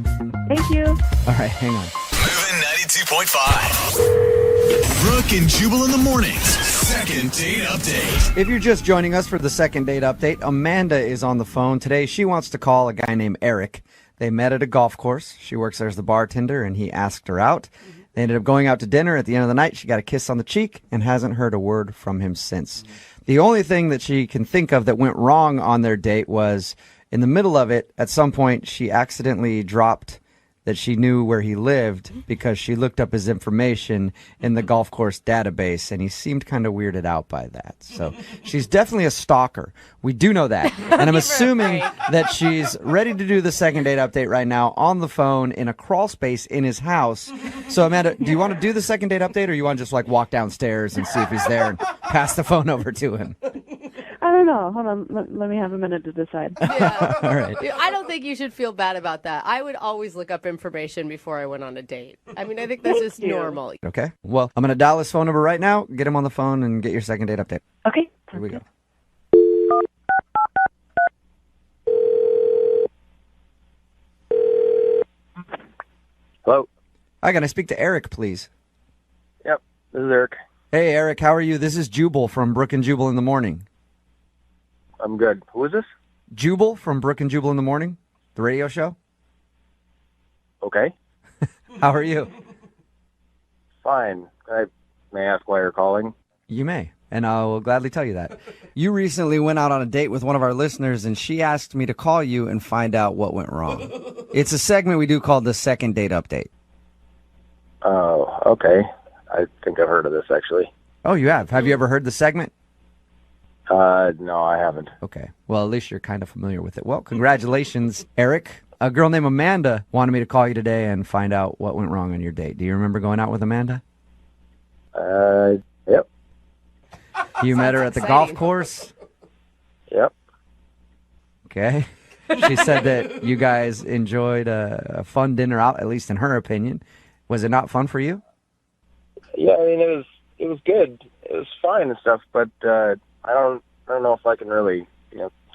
Thank you. All right, hang on. Moving 92.5. Brooke and Jubal in the mornings. Second date update. If you're just joining us for the second date update, Amanda is on the phone today. She wants to call a guy named Eric They met at a golf course. She works there as the bartender, and he asked her out. They ended up going out to dinner. At the end of the night, she got a kiss on the cheek and hasn't heard a word from him since. The only thing that she can think of that went wrong on their date was in the middle of it, at some point, she accidentally dropped that she knew where he lived because she looked up his information in the golf course database, and he seemed kind of weirded out by that. So she's definitely a stalker. We do know that. And I'm assuming that she's ready to do the second date update right now on the phone in a crawl space in his house. So, Amanda, do you want to do the second date update, or you want to just like walk downstairs and see if he's there and pass the phone over to him? I don't know. Hold on. Let me have a minute to decide. Yeah. All right. I don't think you should feel bad about that. I would always look up information before I went on a date. I mean, I think that's just normal. Okay. Well, I'm going to dial his phone number right now, get him on the phone, and get your second date update. Okay. Here we go. Hello. Hi, can I speak to Eric, please? Yep, this is Eric. Hey, Eric, how are you? This is Jubal from Brooke and Jubal in the Morning. I'm good. Who is this? Jubal from Brooke and Jubal in the Morning, the radio show. Okay. How are you? Fine. May I ask why you're calling? You may, and I will gladly tell you that. You recently went out on a date with one of our listeners, and she asked me to call you and find out what went wrong. It's a segment we do called the Second Date Update. Oh, okay. I think I've heard of this, actually. Oh, you have? Have you ever heard the segment? No, I haven't. Okay. Well, at least you're kind of familiar with it. Well, congratulations, Eric. A girl named Amanda wanted me to call you today and find out what went wrong on your date. Do you remember going out with Amanda? Yep. You met her at the golf course? Yep. Okay. She said that you guys enjoyed a fun dinner out, at least in her opinion. Was it not fun for you? Yeah, I mean, it was good. It was fine and stuff, but I don't know if I can really,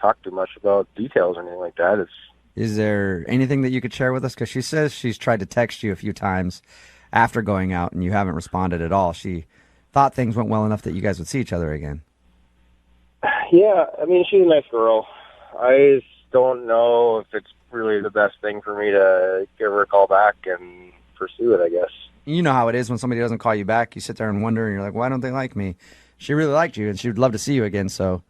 talk too much about details or anything like that. Is there anything that you could share with us? Because she says she's tried to text you a few times after going out, and you haven't responded at all. She thought things went well enough that you guys would see each other again. Yeah, I mean, she's a nice girl. I just don't know if it's really the best thing for me to give her a call back and pursue it, I guess. You know how it is when somebody doesn't call you back. You sit there and wonder, and you're like, why don't they like me? She really liked you, and she would love to see you again, so.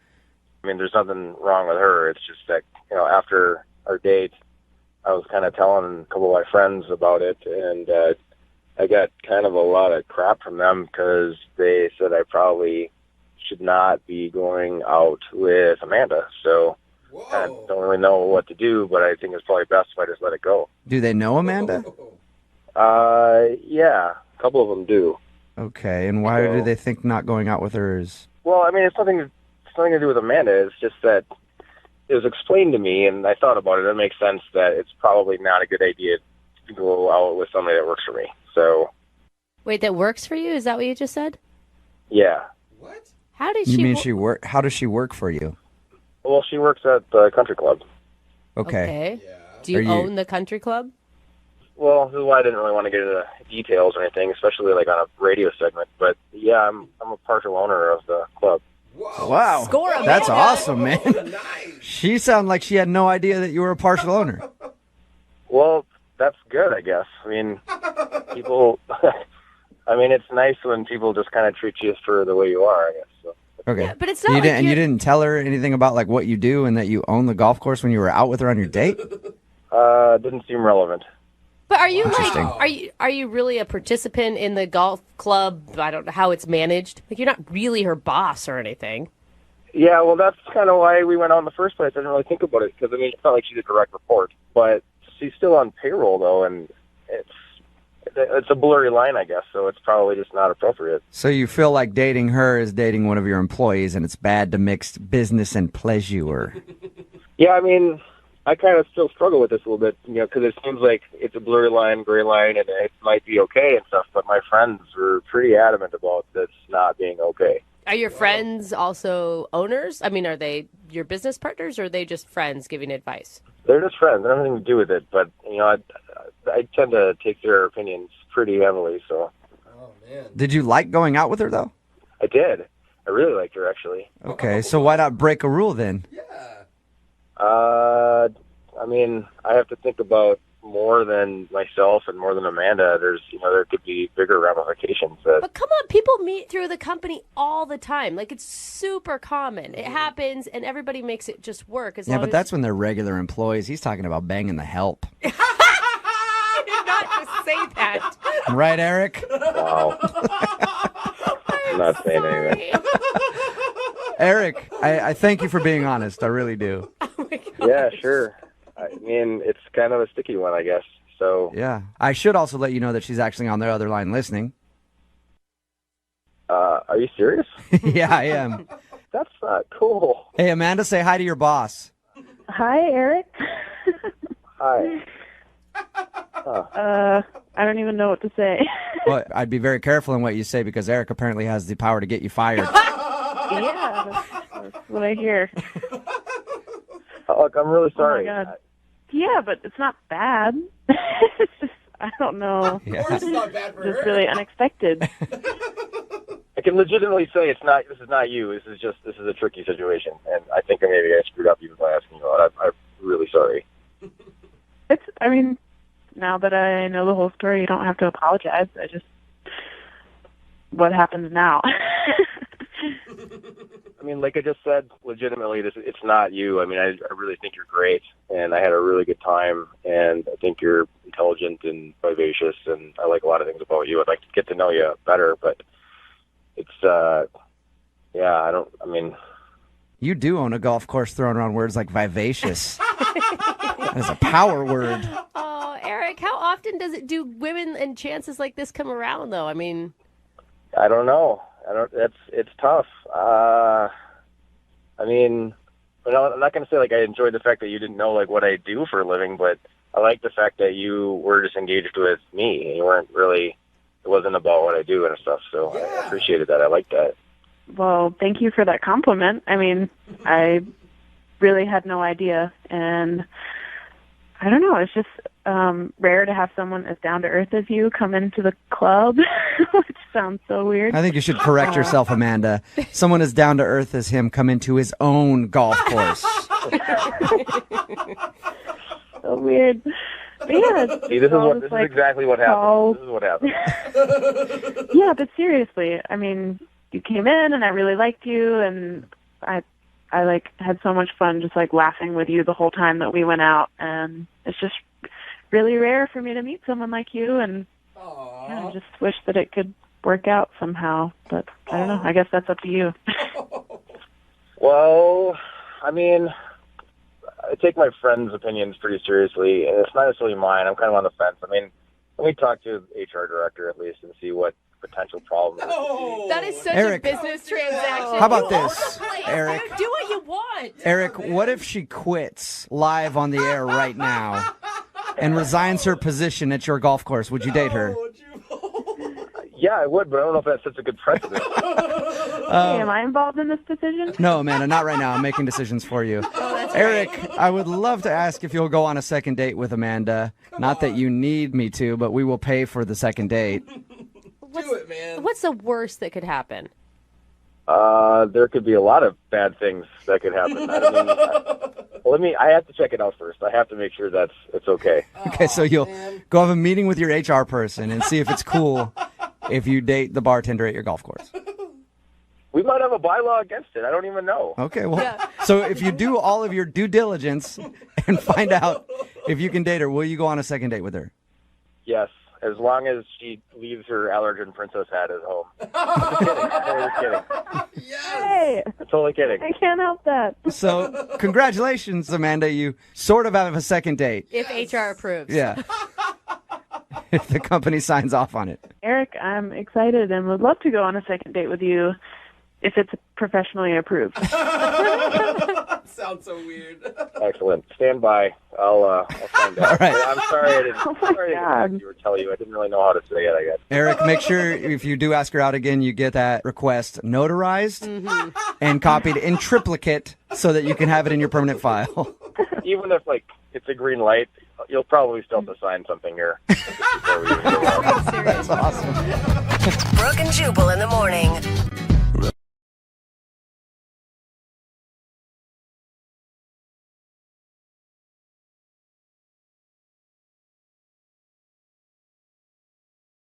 I mean, there's nothing wrong with her. It's just that, after our date, I was kind of telling a couple of my friends about it, and I got kind of a lot of crap from them because they said I probably should not be going out with Amanda. So I don't really know what to do, but I think it's probably best if I just let it go. Do they know Amanda? Yeah, a couple of them do. Okay, and why do they think not going out with her is? Well, I mean, it's nothing to do with Amanda. It's just that it was explained to me, and I thought about it. It makes sense that it's probably not a good idea to go out with somebody that works for me. So. Wait, that works for you? Is that what you just said? Yeah. What? How did you she? You mean she work? How does she work for you? Well, she works at the country club. Okay. Yeah. Do you own the country club? Well, this is why I didn't really want to get into details or anything, especially like on a radio segment. But yeah, I'm a partial owner of the club. Whoa. Wow. Score, Amanda. That's awesome, man. Nice. She sounded like she had no idea that you were a partial owner. Well, that's good, I guess. I mean, people. I mean, it's nice when people just kind of treat you for the way you are, I guess. So. Okay. Yeah, but it's not. You didn't tell her anything about like what you do and that you own the golf course when you were out with her on your date? Didn't seem relevant. But are you are you really a participant in the golf club? I don't know how it's managed. Like, you're not really her boss or anything. Yeah, well, that's kind of why we went out in the first place. I didn't really think about it because, I mean, it's not like she's a direct report. But she's still on payroll, though, and it's a blurry line, I guess, so it's probably just not appropriate. So you feel like dating her is dating one of your employees, and it's bad to mix business and pleasure. Yeah, I mean, I kind of still struggle with this a little bit, because it seems like it's a blurry line, gray line, and it might be okay and stuff, but my friends were pretty adamant about this not being okay. Are your friends also owners? I mean, are they your business partners, or are they just friends giving advice? They're just friends. They don't have anything to do with it, but, I tend to take their opinions pretty heavily, so. Oh, man. Did you like going out with her, though? I did. I really liked her, actually. Okay, so why not break a rule then? Yeah. I I mean, I have to think about more than myself and more than Amanda. There could be bigger ramifications. But come on, people meet through the company all the time. Like, it's super common. It happens, and everybody makes it just work. But that's when they're regular employees. He's talking about banging the help. I did not just say that. Right, Eric? Wow. I'm not saying anything. Eric, I thank you for being honest. I really do. Yeah, sure. I mean, it's kind of a sticky one, I guess. So yeah, I should also let you know that she's actually on the other line listening. Are you serious? Yeah, I am. That's not cool. Hey, Amanda, say hi to your boss. Hi, Eric. Hi. I don't even know what to say. Well, I'd be very careful in what you say because Eric apparently has the power to get you fired. Yeah, that's what I hear. Look, I'm really sorry. Oh my God. Yeah, but it's not bad. It's just, I don't know. Of course it's not bad for her. It's really unexpected. I can legitimately say it's not. This is not you. This is a tricky situation, and I think maybe I screwed up even by asking you out. I'm really sorry. I mean, now that I know the whole story, you don't have to apologize. What happens now? I mean, like I just said, legitimately, it's not you. I mean, I really think you're great, and I had a really good time, and I think you're intelligent and vivacious, and I like a lot of things about you. I'd like to get to know you better, but it's, You do own a golf course throwing around words like vivacious. That is a power word. Oh, Eric, how often do women and chances like this come around, though? I mean, I don't know. It's tough. I mean, I'm not going to say like I enjoyed the fact that you didn't know like what I do for a living, but I like the fact that you were just engaged with me. You weren't really. It wasn't about what I do and stuff. So yeah. I appreciated that. I like that. Well, thank you for that compliment. I mean, I really had no idea, and I don't know. It's just rare to have someone as down to earth as you come into the club, which sounds so weird. I think you should correct yourself, Amanda. Someone as down to earth as him come into his own golf course. So weird. But yeah, see, this is exactly what happened. This is what happened. Yeah, but seriously, I mean, you came in and I really liked you, and I like had so much fun just like laughing with you the whole time that we went out, and it's just really rare for me to meet someone like you, and I just wish that it could work out somehow, but I don't know. I guess that's up to you. Well, I mean, I take my friends' opinions pretty seriously, and it's not necessarily mine. I'm kind of on the fence. I mean, let me talk to the HR director at least and see what potential problems. that is such Eric, a business transaction. How about this, Eric? Do what you want. Eric, what if she quits live on the air right now and resigns her position at your golf course? Would you date her? Yeah, I would, but I don't know if that sets a good precedent. Hey, am I involved in this decision? No, Amanda, not right now. I'm making decisions for you. Eric, I would love to ask if you'll go on a second date with Amanda. Not that you need me to, but we will pay for the second date. Do it, man. What's the worst that could happen? There could be a lot of bad things that could happen. I have to check it out first. I have to make sure it's okay. Okay, so you'll go have a meeting with your HR person and see if it's cool if you date the bartender at your golf course. We might have a bylaw against it. I don't even know. Okay, well, so if you do all of your due diligence and find out if you can date her, will you go on a second date with her? Yes, as long as she leaves her allergen princess hat at home. I'm just kidding. Yes. Hey, I'm totally kidding. I can't help that. So, congratulations, Amanda. You sort of have a second date. If HR approves. Yeah. If the company signs off on it. Eric, I'm excited and would love to go on a second date with you if it's professionally approved. Sounds so weird. Excellent. Stand by. I'll find out. All right. I'm sorry I didn't. Oh my sorry God. I didn't tell you. I didn't really know how to say it. I guess. Eric, make sure if you do ask her out again, you get that request notarized and copied in triplicate so that you can have it in your permanent file. Even if it's a green light, you'll probably still have to sign something here. Before we even go out. That's awesome. Brooke and Jubal in the morning.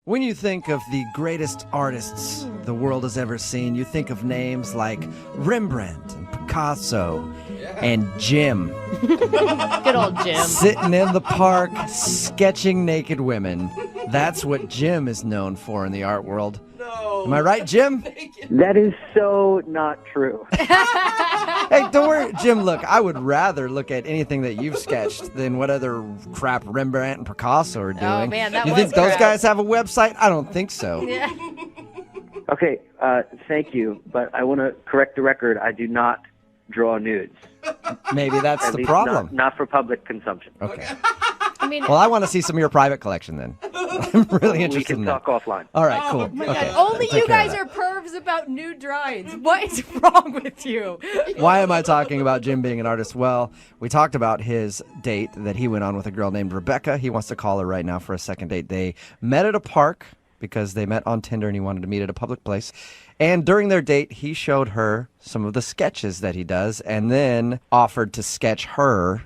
When you think of the greatest artists the world has ever seen, you think of names like Rembrandt and Picasso and Jim. Good old Jim. Sitting in the park, sketching naked women. That's what Jim is known for in the art world. No. Am I right, Jim? That is so not true. Hey, don't worry, Jim, look, I would rather look at anything that you've sketched than what other crap Rembrandt and Picasso are doing. Oh, man, that You was think those crap. guys have a website? I don't think so. Yeah. Okay, thank you, but I want to correct the record. I do not draw nudes. Maybe that's At the least problem. Not for public consumption. Okay. I mean, Well, I want to see some of your private collection then. I'm really We interested can in that. talk offline. All right, cool. oh my Okay. God. Only Take you care of guys that. are pervs about nude drawings. What is wrong with you? Why am I talking about Jim being an artist? Well, we talked about his date that he went on with a girl named Rebecca. He wants to call her right now for a second date. They met at a park because they met on Tinder and he wanted to meet at a public place. And during their date, he showed her some of the sketches that he does and then offered to sketch her.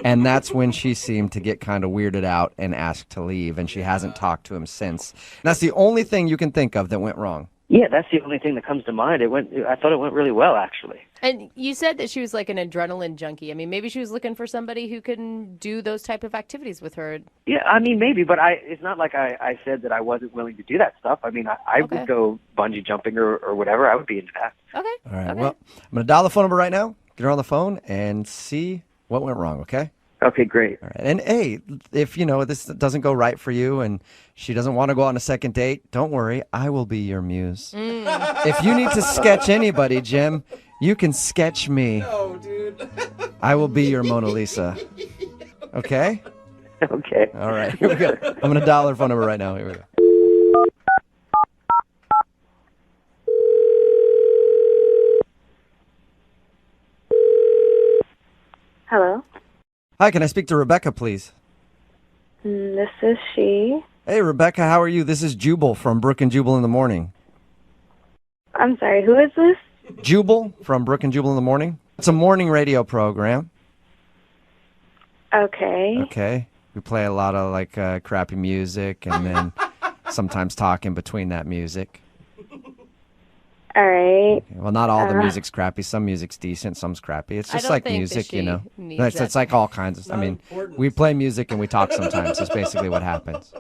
And that's when she seemed to get kind of weirded out and asked to leave. And she hasn't talked to him since. That's the only thing you can think of that went wrong. Yeah, that's the only thing that comes to mind. I thought it went really well, actually. And you said that she was like an adrenaline junkie. I mean, maybe she was looking for somebody who can do those type of activities with her. Yeah, I mean, maybe, but it's not like I said that I wasn't willing to do that stuff. I mean, I Okay. would go bungee jumping or whatever. I would be into that. Okay. All right. Okay. Well, I'm going to dial the phone number right now, get her on the phone, and see what went wrong, okay? Okay, great. All right. And hey, if this doesn't go right for you and she doesn't want to go on a second date, don't worry. I will be your muse. If you need to sketch anybody, Jim, you can sketch me. No, dude. I will be your Mona Lisa. Okay? Okay. All right. Here we go. I'm going to dial her phone number right now. Here we go. Hello. Hi, can I speak to Rebecca, please? This is she. Hey, Rebecca, how are you? This is Jubal from Brooke and Jubal in the Morning. I'm sorry, who is this? Jubal from Brooke and Jubal in the Morning. It's a morning radio program. Okay. Okay. We play a lot of crappy music and then sometimes talk in between that music. All right. Well, not all the music's crappy. Some music's decent, some's crappy. It's I just don't like think that music, she needs It's that. like all kinds of. I mean, we play music and we talk sometimes. That's basically what happens.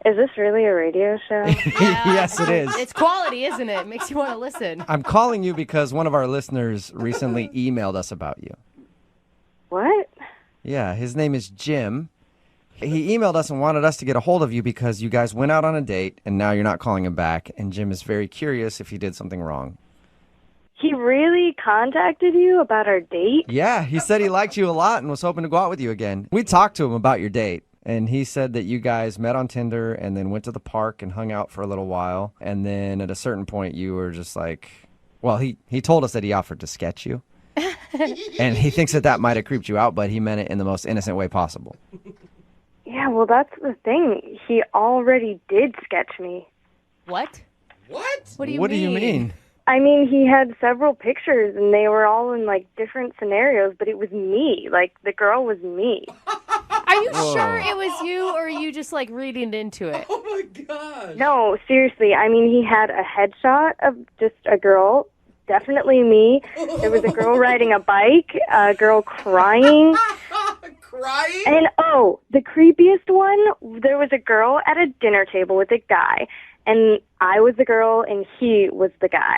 Is this really a radio show? Yes, it is. It's quality, isn't it? It makes you want to listen. I'm calling you because one of our listeners recently emailed us about you. What? Yeah, his name is Jim. He emailed us and wanted us to get a hold of you because you guys went out on a date and now you're not calling him back. And Jim is very curious if he did something wrong. He really contacted you about our date? Yeah, he said he liked you a lot and was hoping to go out with you again. We talked to him about your date. And he said that you guys met on Tinder and then went to the park and hung out for a little while. And then at a certain point, you were just like, well, he told us that he offered to sketch you. And he thinks that might have creeped you out, but he meant it in the most innocent way possible. Yeah, well, that's the thing. He already did sketch me. What? What? What do you What mean? do you mean? I mean, he had several pictures, and they were all in, different scenarios, but it was me. The girl was me. Are you Whoa. sure it was you, or are you just reading into it? Oh my god. No, seriously. I mean, he had a headshot of just a girl, definitely me. There was a girl riding a bike, a girl crying. Crying? And, the creepiest one, there was a girl at a dinner table with a guy. And I was the girl, and he was the guy.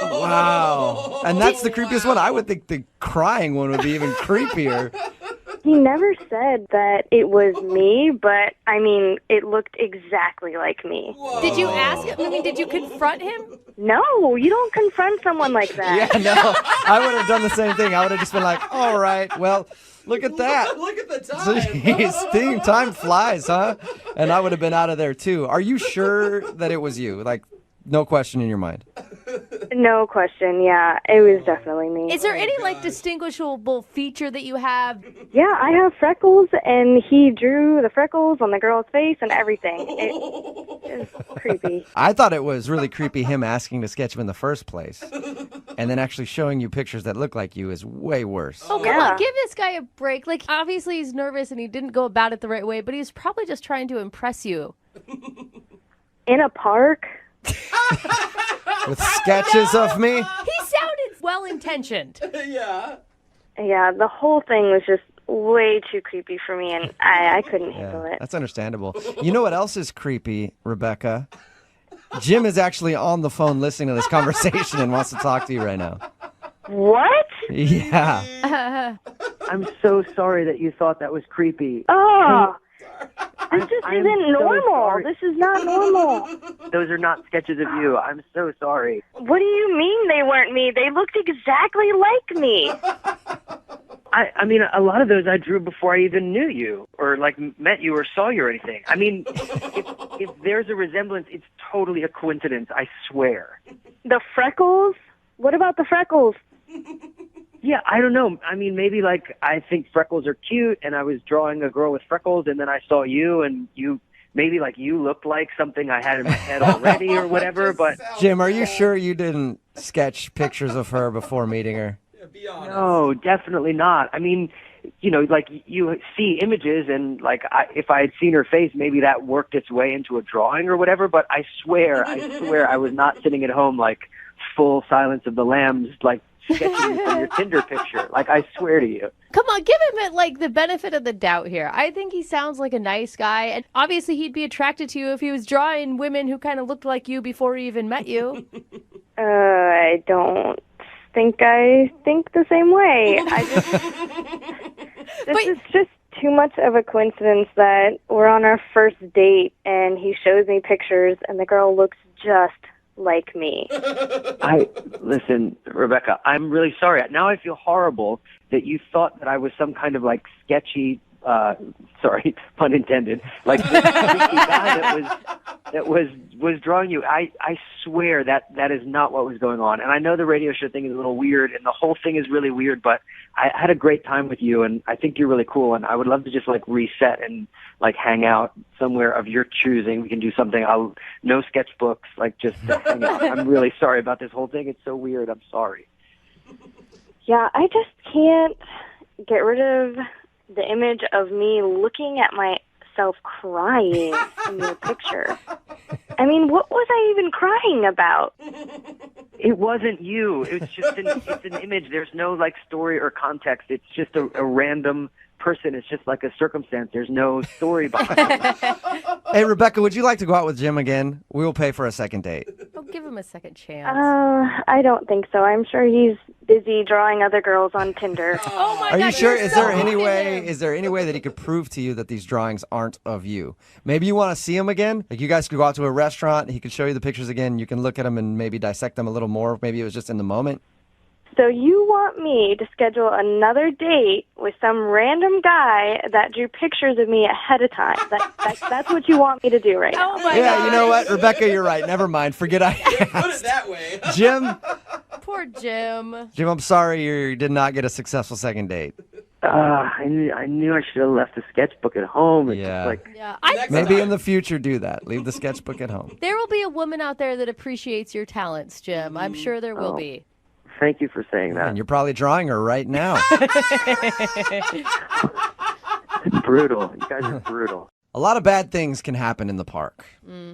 Wow. And that's the creepiest one. I would think the crying one would be even creepier. He never said that it was me, but, I mean, it looked exactly like me. Did you ask him? I mean, did you confront him? No, you don't confront someone like that. Yeah, no. I would have done the same thing. I would have just been like, all right, well, look at that. Look at the time. Jeez, time flies, huh? And I would have been out of there, too. Are you sure that it was you? No question in your mind. No question, yeah. It was definitely me. Is there any distinguishable feature that you have? Yeah, I have freckles, and he drew the freckles on the girl's face and everything. It was creepy. I thought it was really creepy him asking to sketch him in the first place. And then actually showing you pictures that look like you is way worse. Oh, come on. Give this guy a break. Obviously he's nervous and he didn't go about it the right way, but he's probably just trying to impress you. In a park? With sketches of me? He sounded well-intentioned. Yeah. Yeah, the whole thing was just way too creepy for me, and I couldn't handle it. That's understandable. You know what else is creepy, Rebecca? Jim is actually on the phone listening to this conversation and wants to talk to you right now. What? Yeah. I'm so sorry that you thought that was creepy. Oh, this just isn't normal. This is not normal. Those are not sketches of you. I'm so sorry. What do you mean they weren't me? They looked exactly like me. I mean, a lot of those I drew before I even knew you or, like, met you or saw you or anything. I mean, if there's a resemblance, it's totally a coincidence, I swear. The freckles? What about the freckles? Yeah, I don't know. I mean, maybe, like, I think freckles are cute, and I was drawing a girl with freckles, and then I saw you, and maybe, like, you looked like something I had in my head already or whatever, but... Jim, are you sure you didn't sketch pictures of her before meeting her? Be honest. No, definitely not. I mean, you know, like, you see images, and, like, if I had seen her face, maybe that worked its way into a drawing or whatever, but I swear I was not sitting at home, like, full Silence of the Lambs, like, sketching from your Tinder picture. Like, I swear to you. Come on, give him like the benefit of the doubt here. I think he sounds like a nice guy, and obviously he'd be attracted to you if he was drawing women who kind of looked like you before he even met you. I don't I think the same way. This is just too much of a coincidence that we're on our first date and he shows me pictures and the girl looks just like me. Listen, Rebecca, I'm really sorry. Now I feel horrible that you thought that I was some kind of, like, sketchy, sorry, pun intended, like, this creepy guy that was drawing you. I swear that is not what was going on. And I know the radio show thing is a little weird, and the whole thing is really weird, but I had a great time with you, and I think you're really cool, and I would love to just, like, reset and, like, hang out somewhere of your choosing. We can do something. No sketchbooks, like, just hang out. I'm really sorry about this whole thing. It's so weird. I'm sorry. Yeah, I just can't get rid of the image of me looking at myself crying in your picture. I mean, what was I even crying about? It wasn't you. It's just it's an image. There's no, like, story or context. It's just a random person. It's just like a circumstance. There's no story behind it. Hey, Rebecca, would you like to go out with Jim again? We will pay for a second date. Oh, give him a second chance. I don't think so. I'm sure he's busy drawing other girls on Tinder. Oh my Are God, you sure? you're Is so there any mean to way? him. Is there any way that he could prove to you that these drawings aren't of you? Maybe you want to see him again. Like, you guys could go out to a restaurant. He could show you the pictures again. You can look at them and maybe dissect them a little more. Maybe it was just in the moment. So you want me to schedule another date with some random guy that drew pictures of me ahead of time? That's what you want me to do right now? Oh my Yeah, God. you know what, Rebecca, you're right. Never mind. Forget I Put it asked. that way. Jim, Poor Jim. I'm sorry you did not get a successful second date. I knew I should have left the sketchbook at home. It's Yeah. just like, Yeah, Maybe in the future do that. Leave the sketchbook at home. there will be a woman out there that appreciates your talents, Jim. I'm sure there will be. thank you for saying that. And you're probably drawing her right now. Brutal. You guys are brutal. A lot of bad things can happen in the park.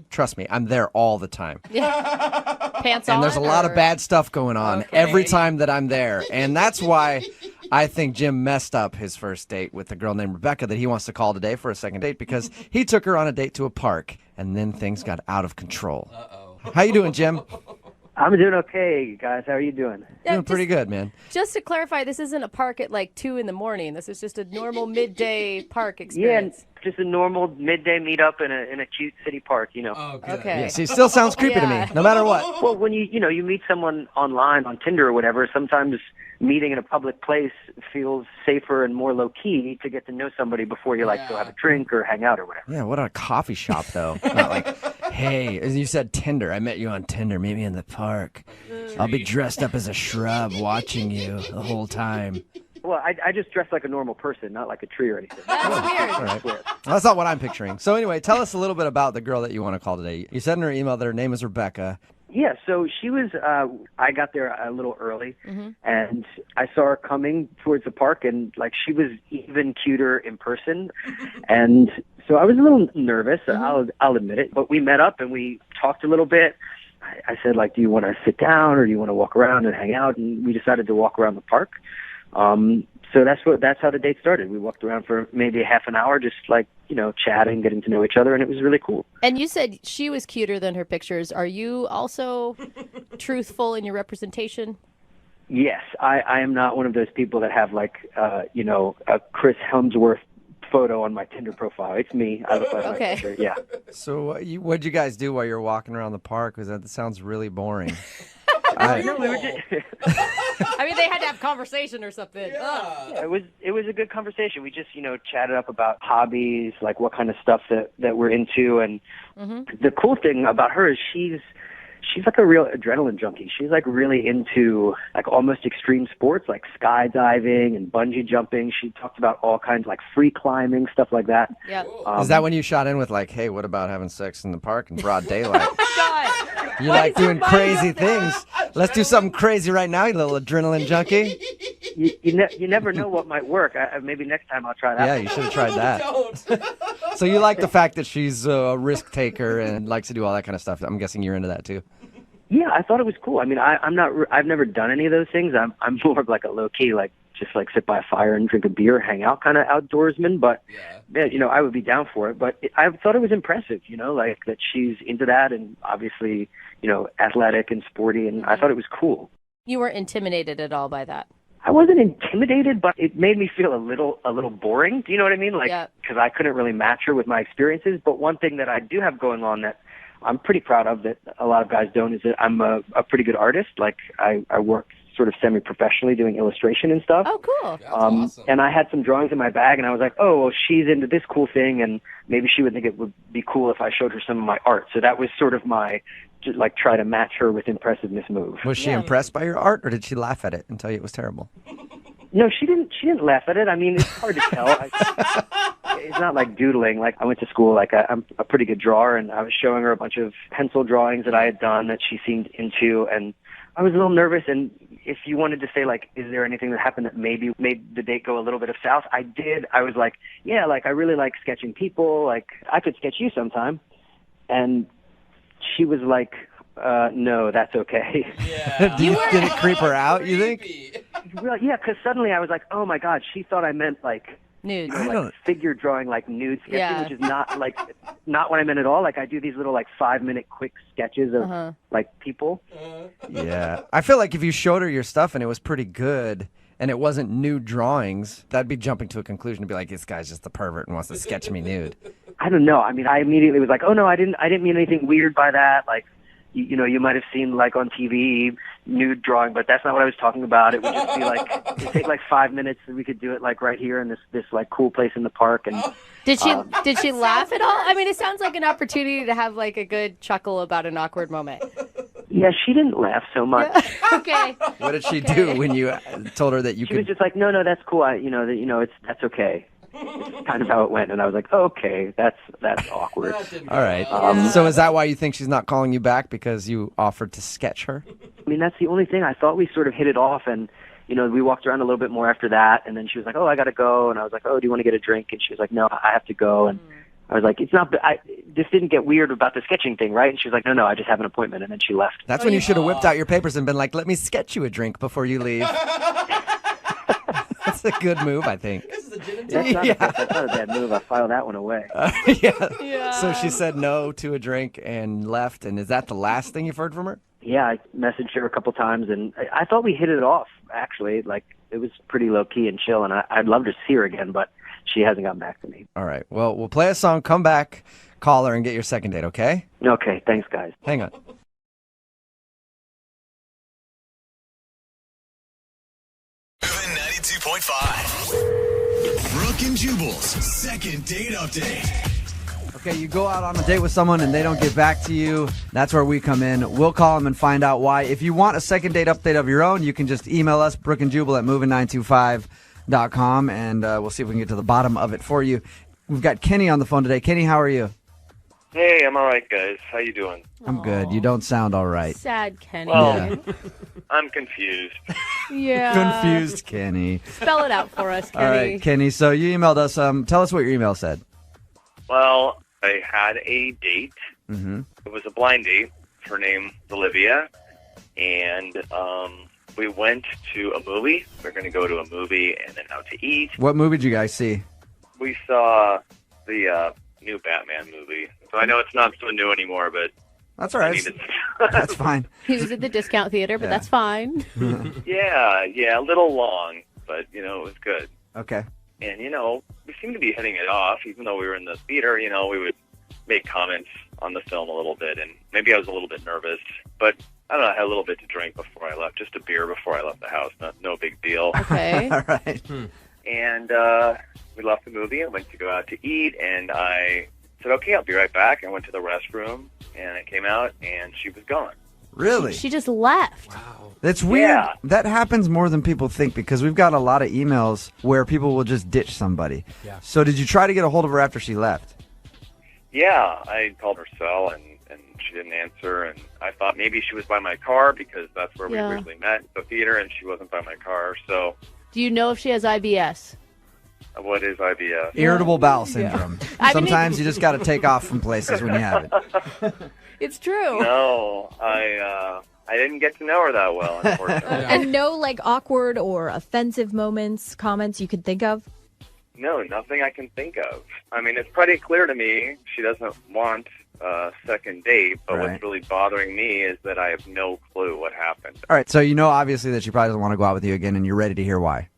Trust me, I'm there all the time. Pants on? And there's a lot or- of bad stuff going on every time that I'm there. And that's why I think Jim messed up his first date with a girl named Rebecca that he wants to call today for a second date, because he took her on a date to a park and then things got out of control. How you doing, Jim? I'm doing okay, guys. How are you doing? Doing pretty good, man. Just to clarify, this isn't a park at like 2 a.m. This is just a normal midday park Yeah, experience. just a normal midday meetup in a cute city park, you know. Oh, good. Okay. Yeah, see, it still sounds creepy to me, no matter what. Well, when you meet someone online on Tinder or whatever, sometimes meeting in a public place feels safer and more low key to get to know somebody before you go have a drink or hang out or whatever. Yeah, what a coffee shop, though. Not like, hey, as you said Tinder. I met you on Tinder. Meet me in the park. I'll be dressed up as a shrub watching you the whole time. Well, I just dress like a normal person, not like a tree or anything. That's weird. All right. Well, that's not what I'm picturing. So anyway, tell us a little bit about the girl that you want to call today. You said in her email that her name is Rebecca. Yeah, so she was, I got there a little early, and I saw her coming towards the park, and, like, she was even cuter in person. And so I was a little nervous, I'll admit it. But we met up, and we talked a little bit. I said, like, do you want to sit down, or do you want to walk around and hang out? And we decided to walk around the park. So that's how the date started. We walked around for maybe a half an hour, just like, chatting, getting to know each other, and it was really cool. And you said she was cuter than her pictures. Are you also truthful in your representation? Yes, I am not one of those people that have like, a Chris Hemsworth photo on my Tinder profile. It's me. I look like my picture. Yeah. So what'd you guys do while you're walking around the park? Because that sounds really boring. No, we were just... I mean, they had to have conversation or something. Yeah, it was a good conversation. We just, chatted up about hobbies, like what kind of stuff that we're into. And the cool thing about her is she's like a real adrenaline junkie. She's like really into like almost extreme sports, like skydiving and bungee jumping. She talked about all kinds like free climbing, stuff like that. Yeah. Is that when you shot in with like, hey, what about having sex in the park in broad daylight? God. You like doing crazy things. Let's do something crazy right now, you little adrenaline junkie. You never know what might work. Maybe next time I'll try that. Yeah, you should have tried that. So you like the fact that she's a risk taker and likes to do all that kind of stuff. I'm guessing you're into that too. Yeah, I thought it was cool. I mean, I've never done any of those things. I'm more of like a low key, like just like sit by a fire and drink a beer, hang out kind of outdoorsman. But yeah, I would be down for it. But I thought it was impressive, like that she's into that, and obviously, athletic and sporty, and I thought it was cool. You weren't intimidated at all by that? I wasn't intimidated, but it made me feel a little boring. Do you know what I mean? Like, because I couldn't really match her with my experiences. But one thing that I do have going on that I'm pretty proud of that a lot of guys don't is that I'm a pretty good artist. Like I work sort of semi-professionally doing illustration and stuff. Oh, cool. That's awesome. And I had some drawings in my bag, and I was like, oh, well, she's into this cool thing, and maybe she would think it would be cool if I showed her some of my art. So that was sort of my, like, try to match her with impressiveness move. Was she impressed by your art, or did she laugh at it and tell you it was terrible? No, she didn't laugh at it. I mean, it's hard to tell. It's not like doodling. Like, I went to school, like, I'm a pretty good drawer, and I was showing her a bunch of pencil drawings that I had done that she seemed into, and I was a little nervous. And if you wanted to say, like, is there anything that happened that maybe made the date go a little bit of south, I did. I was like, yeah, like, I really like sketching people. Like, I could sketch you sometime. And she was like, no, that's okay. Yeah. Did it creep her out, you think? Well, yeah, because suddenly I was like, oh, my God, she thought I meant, like, nude. Like figure drawing, like nude sketching, which is not what I meant at all. Like, I do these little, like, 5-minute quick sketches of, like, people. Yeah. I feel like if you showed her your stuff and it was pretty good and it wasn't nude drawings, that'd be jumping to a conclusion to be like, this guy's just a pervert and wants to sketch me nude. I don't know. I mean, I immediately was like, oh, no, I didn't mean anything weird by that. Like, you might have seen, like, on TV, nude drawing, but that's not what I was talking about. It would just be, like, it'd take, like, 5 minutes, and we could do it, like, right here in this like, cool place in the park. And Did she laugh at all? I mean, it sounds like an opportunity to have, like, a good chuckle about an awkward moment. Yeah, she didn't laugh so much. Okay. What did she do when you told her that you She could... was just like, no, that's cool. That's okay. It's kind of how it went, and I was like, okay, that's awkward. All right. So is that why you think she's not calling you back, because you offered to sketch her? I mean, that's the only thing. I thought we sort of hit it off, and we walked around a little bit more after that, and then she was like, oh, I got to go, and I was like, oh, do you want to get a drink? And she was like, no, I have to go, and I was like, this didn't get weird about the sketching thing, right? And she was like, no, I just have an appointment, and then she left. That's when you should have whipped out your papers and been like, let me sketch you a drink before you leave. That's a good move, I think. That's not a bad move. I filed that one away. Yeah. So she said no to a drink and left, and is that the last thing you've heard from her? Yeah, I messaged her a couple times, and I thought we hit it off, actually. Like, it was pretty low-key and chill, and I'd love to see her again, but she hasn't gotten back to me. All right. Well, we'll play a song, come back, call her, and get your second date, okay? Okay, thanks, guys. Hang on. Moving 92.5. Brooke and Jubal's second date update. Okay, you go out on a date with someone and they don't get back to you. That's where we come in. We'll call them and find out why. If you want a second date update of your own, you can just email us, brookandjubal@moving925.com, and we'll see if we can get to the bottom of it for you. We've got Kenny on the phone today. Kenny, how are you? Hey, I'm all right, guys. How you doing? I'm good. You don't sound all right. Sad Kenny. Well, I'm confused. Yeah. Confused Kenny. Spell it out for us, Kenny. All right, Kenny. So you emailed us. Tell us what your email said. Well, I had a date. Mm-hmm. It was a blind date. Her name was Olivia. And we went to a movie. We're going to go to a movie and then out to eat. What movie did you guys see? We saw the new Batman movie. So I know it's not so new anymore, but... That's all right. That's fine. He was at the discount theater, but that's fine. Yeah, a little long, but, it was good. Okay. And, we seemed to be hitting it off, even though we were in the theater, we would make comments on the film a little bit, and maybe I was a little bit nervous, but I don't know, I had a little bit to drink before I left, just a beer before I left the house, no big deal. Okay. All right. And we left the movie and went to go out to eat, and I said, okay, I'll be right back. I went to the restroom, and I came out, and she was gone. Really? She just left. Wow. That's weird. Yeah. That happens more than people think because we've got a lot of emails where people will just ditch somebody. Yeah. So did you try to get a hold of her after she left? Yeah, I called her cell, and she didn't answer, and I thought maybe she was by my car because that's where we originally met, the theater, and she wasn't by my car, so... Do you know if she has IBS? What is IBS? Irritable bowel syndrome. I mean, Sometimes you just got to take off from places when you have it. It's true. No, I didn't get to know her that well, unfortunately. And no, awkward or offensive comments you could think of? No, nothing I can think of. I mean, it's pretty clear to me she doesn't want a second date, but what's really bothering me is that I have no clue what happened. All right, so obviously that she probably doesn't want to go out with you again, and you're ready to hear why.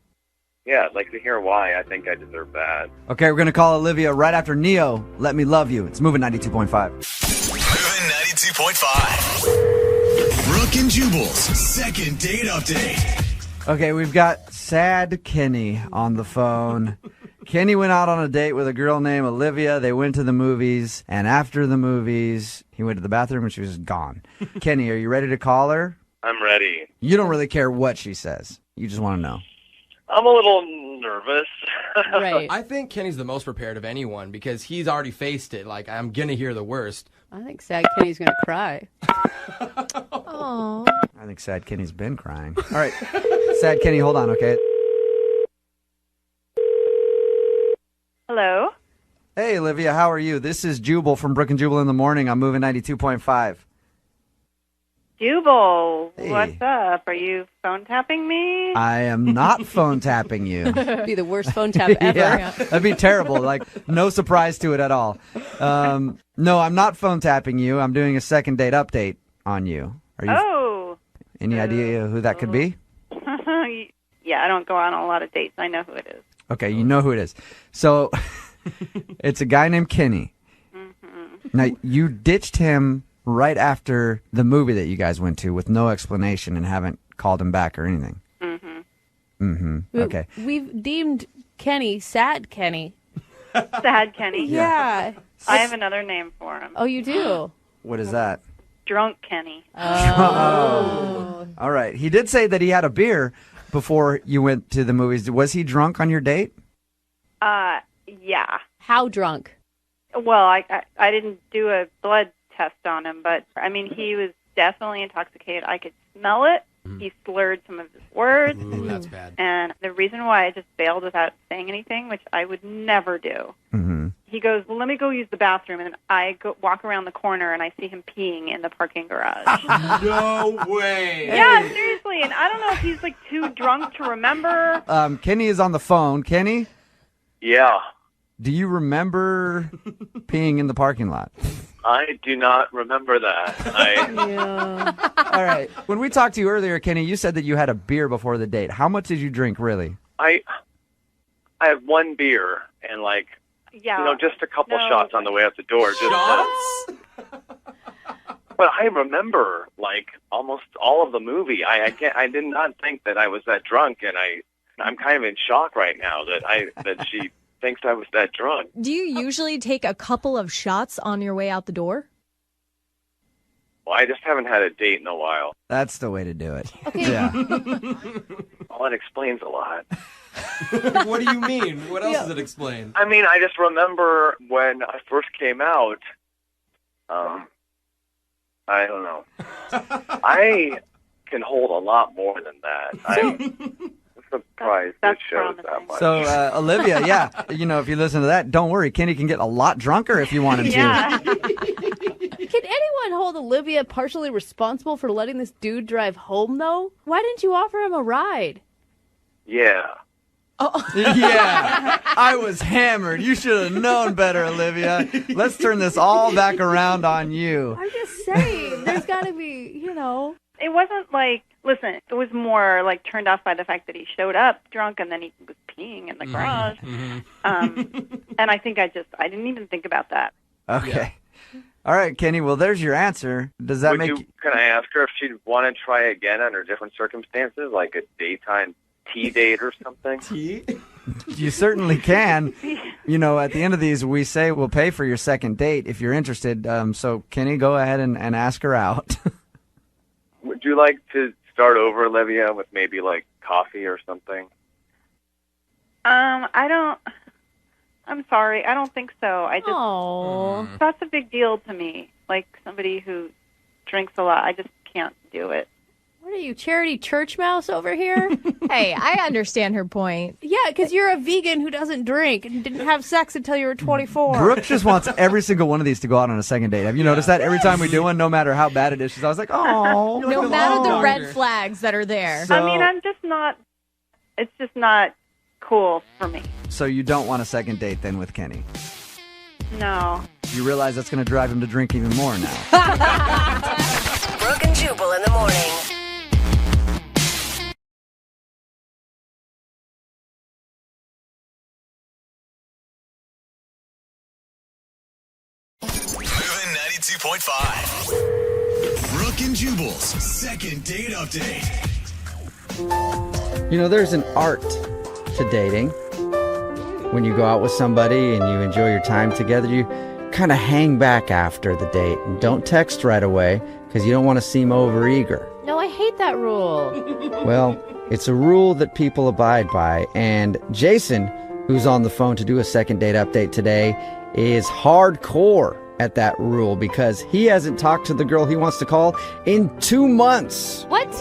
Yeah, I'd like to hear why. I think I deserve that. Okay, we're going to call Olivia right after Neo, Let Me Love You. It's Moving 92.5. Moving 92.5. Brooke and Jubal's second date update. Okay, we've got sad Kenny on the phone. Kenny went out on a date with a girl named Olivia. They went to the movies, and after the movies, he went to the bathroom and she was gone. Kenny, are you ready to call her? I'm ready. You don't really care what she says. You just want to know. I'm a little nervous. Right. I think Kenny's the most prepared of anyone because he's already faced it. I'm going to hear the worst. I think sad Kenny's going to cry. Oh. I think sad Kenny's been crying. All right, sad Kenny, hold on, okay? Hello? Hey, Olivia, how are you? This is Jubal from Brooke and Jubal in the Morning. I'm moving 92.5. Jubal, Hey. what's up? Are you phone tapping me? I am not phone tapping you. Be the worst phone tap ever. Yeah, that'd be terrible. No surprise to it at all. No, I'm not phone tapping you. I'm doing a second date update on you. Are you? Any idea who that could be? Yeah, I don't go on a lot of dates. I know who it is. Okay, you know who it is. So it's a guy named Kenny. Mm-hmm. Now, you ditched him right after the movie that you guys went to with no explanation and haven't called him back or anything. Mm-hmm. Mm-hmm. Okay. We've deemed Kenny sad Kenny. Sad Kenny? Yeah. I have another name for him. Oh, you do? What is that? Drunk Kenny. Oh. All right. He did say that he had a beer before you went to the movies. Was he drunk on your date? Yeah. How drunk? Well, I didn't do a blood test on him, but, I mean, he was definitely intoxicated. I could smell it. He slurred some of his words. Ooh, that's bad. And the reason why I just bailed without saying anything, which I would never do, he goes, well, let me go use the bathroom. And I walk around the corner, and I see him peeing in the parking garage. No way. Yeah, seriously. And I don't know if he's, too drunk to remember. Kenny is on the phone. Kenny? Yeah. Do you remember peeing in the parking lot? I do not remember that. All right. When we talked to you earlier, Kenny, you said that you had a beer before the date. How much did you drink, really? I had one beer and just a couple shots on the way out the door. Shots? But I remember almost all of the movie. I did not think that I was that drunk, and I'm kind of in shock right now that she thinks I was that drunk. Do you usually take a couple of shots on your way out the door? Well, I just haven't had a date in a while. That's the way to do it. Okay. Yeah. Well, that explains a lot. What do you mean? What else does it explain? I mean, I just remember when I first came out, I don't know. I can hold a lot more than that. I'm surprised it shows that much. So, Olivia, yeah, if you listen to that, don't worry. Kenny can get a lot drunker if you want him to. Can anyone hold Olivia partially responsible for letting this dude drive home, though? Why didn't you offer him a ride? Yeah. Oh. Yeah, I was hammered. You should have known better, Olivia. Let's turn this all back around on you. I'm just saying, there's got to be, It wasn't like, listen, it was more like turned off by the fact that he showed up drunk and then he was peeing in the garage. And I think I didn't even think about that. Okay. Yeah. All right, Kenny, well, there's your answer. Does that Can I ask her if she'd want to try again under different circumstances, like a daytime tea date or something? Tea? You certainly can. At the end of these, we say we'll pay for your second date if you're interested. So, Kenny, go ahead and ask her out. Would you like to start over, Olivia, with maybe like coffee or something? I'm sorry. I don't think so. That's a big deal to me. Like somebody who drinks a lot, I just can't do it. What are you, charity church mouse over here? Hey, I understand her point. Yeah, because you're a vegan who doesn't drink and didn't have sex until you were 24. Brooke just wants every single one of these to go out on a second date. Have you noticed that? Every time we do one, no matter how bad it is, she's always like, oh. No matter the red flags that are there. So, it's just not cool for me. So you don't want a second date then with Kenny? No. You realize that's going to drive him to drink even more now. Brooke and Jubal in the morning. Moving 92.5. Brooke and Jubal's second date update. There's an art to dating. When you go out with somebody and you enjoy your time together, you kind of hang back after the date and don't text right away because you don't want to seem overeager. No, I hate that rule. Well, it's a rule that people abide by, and Jason, who's on the phone to do a second date update today, is hardcore at that rule because he hasn't talked to the girl he wants to call in 2 months. What?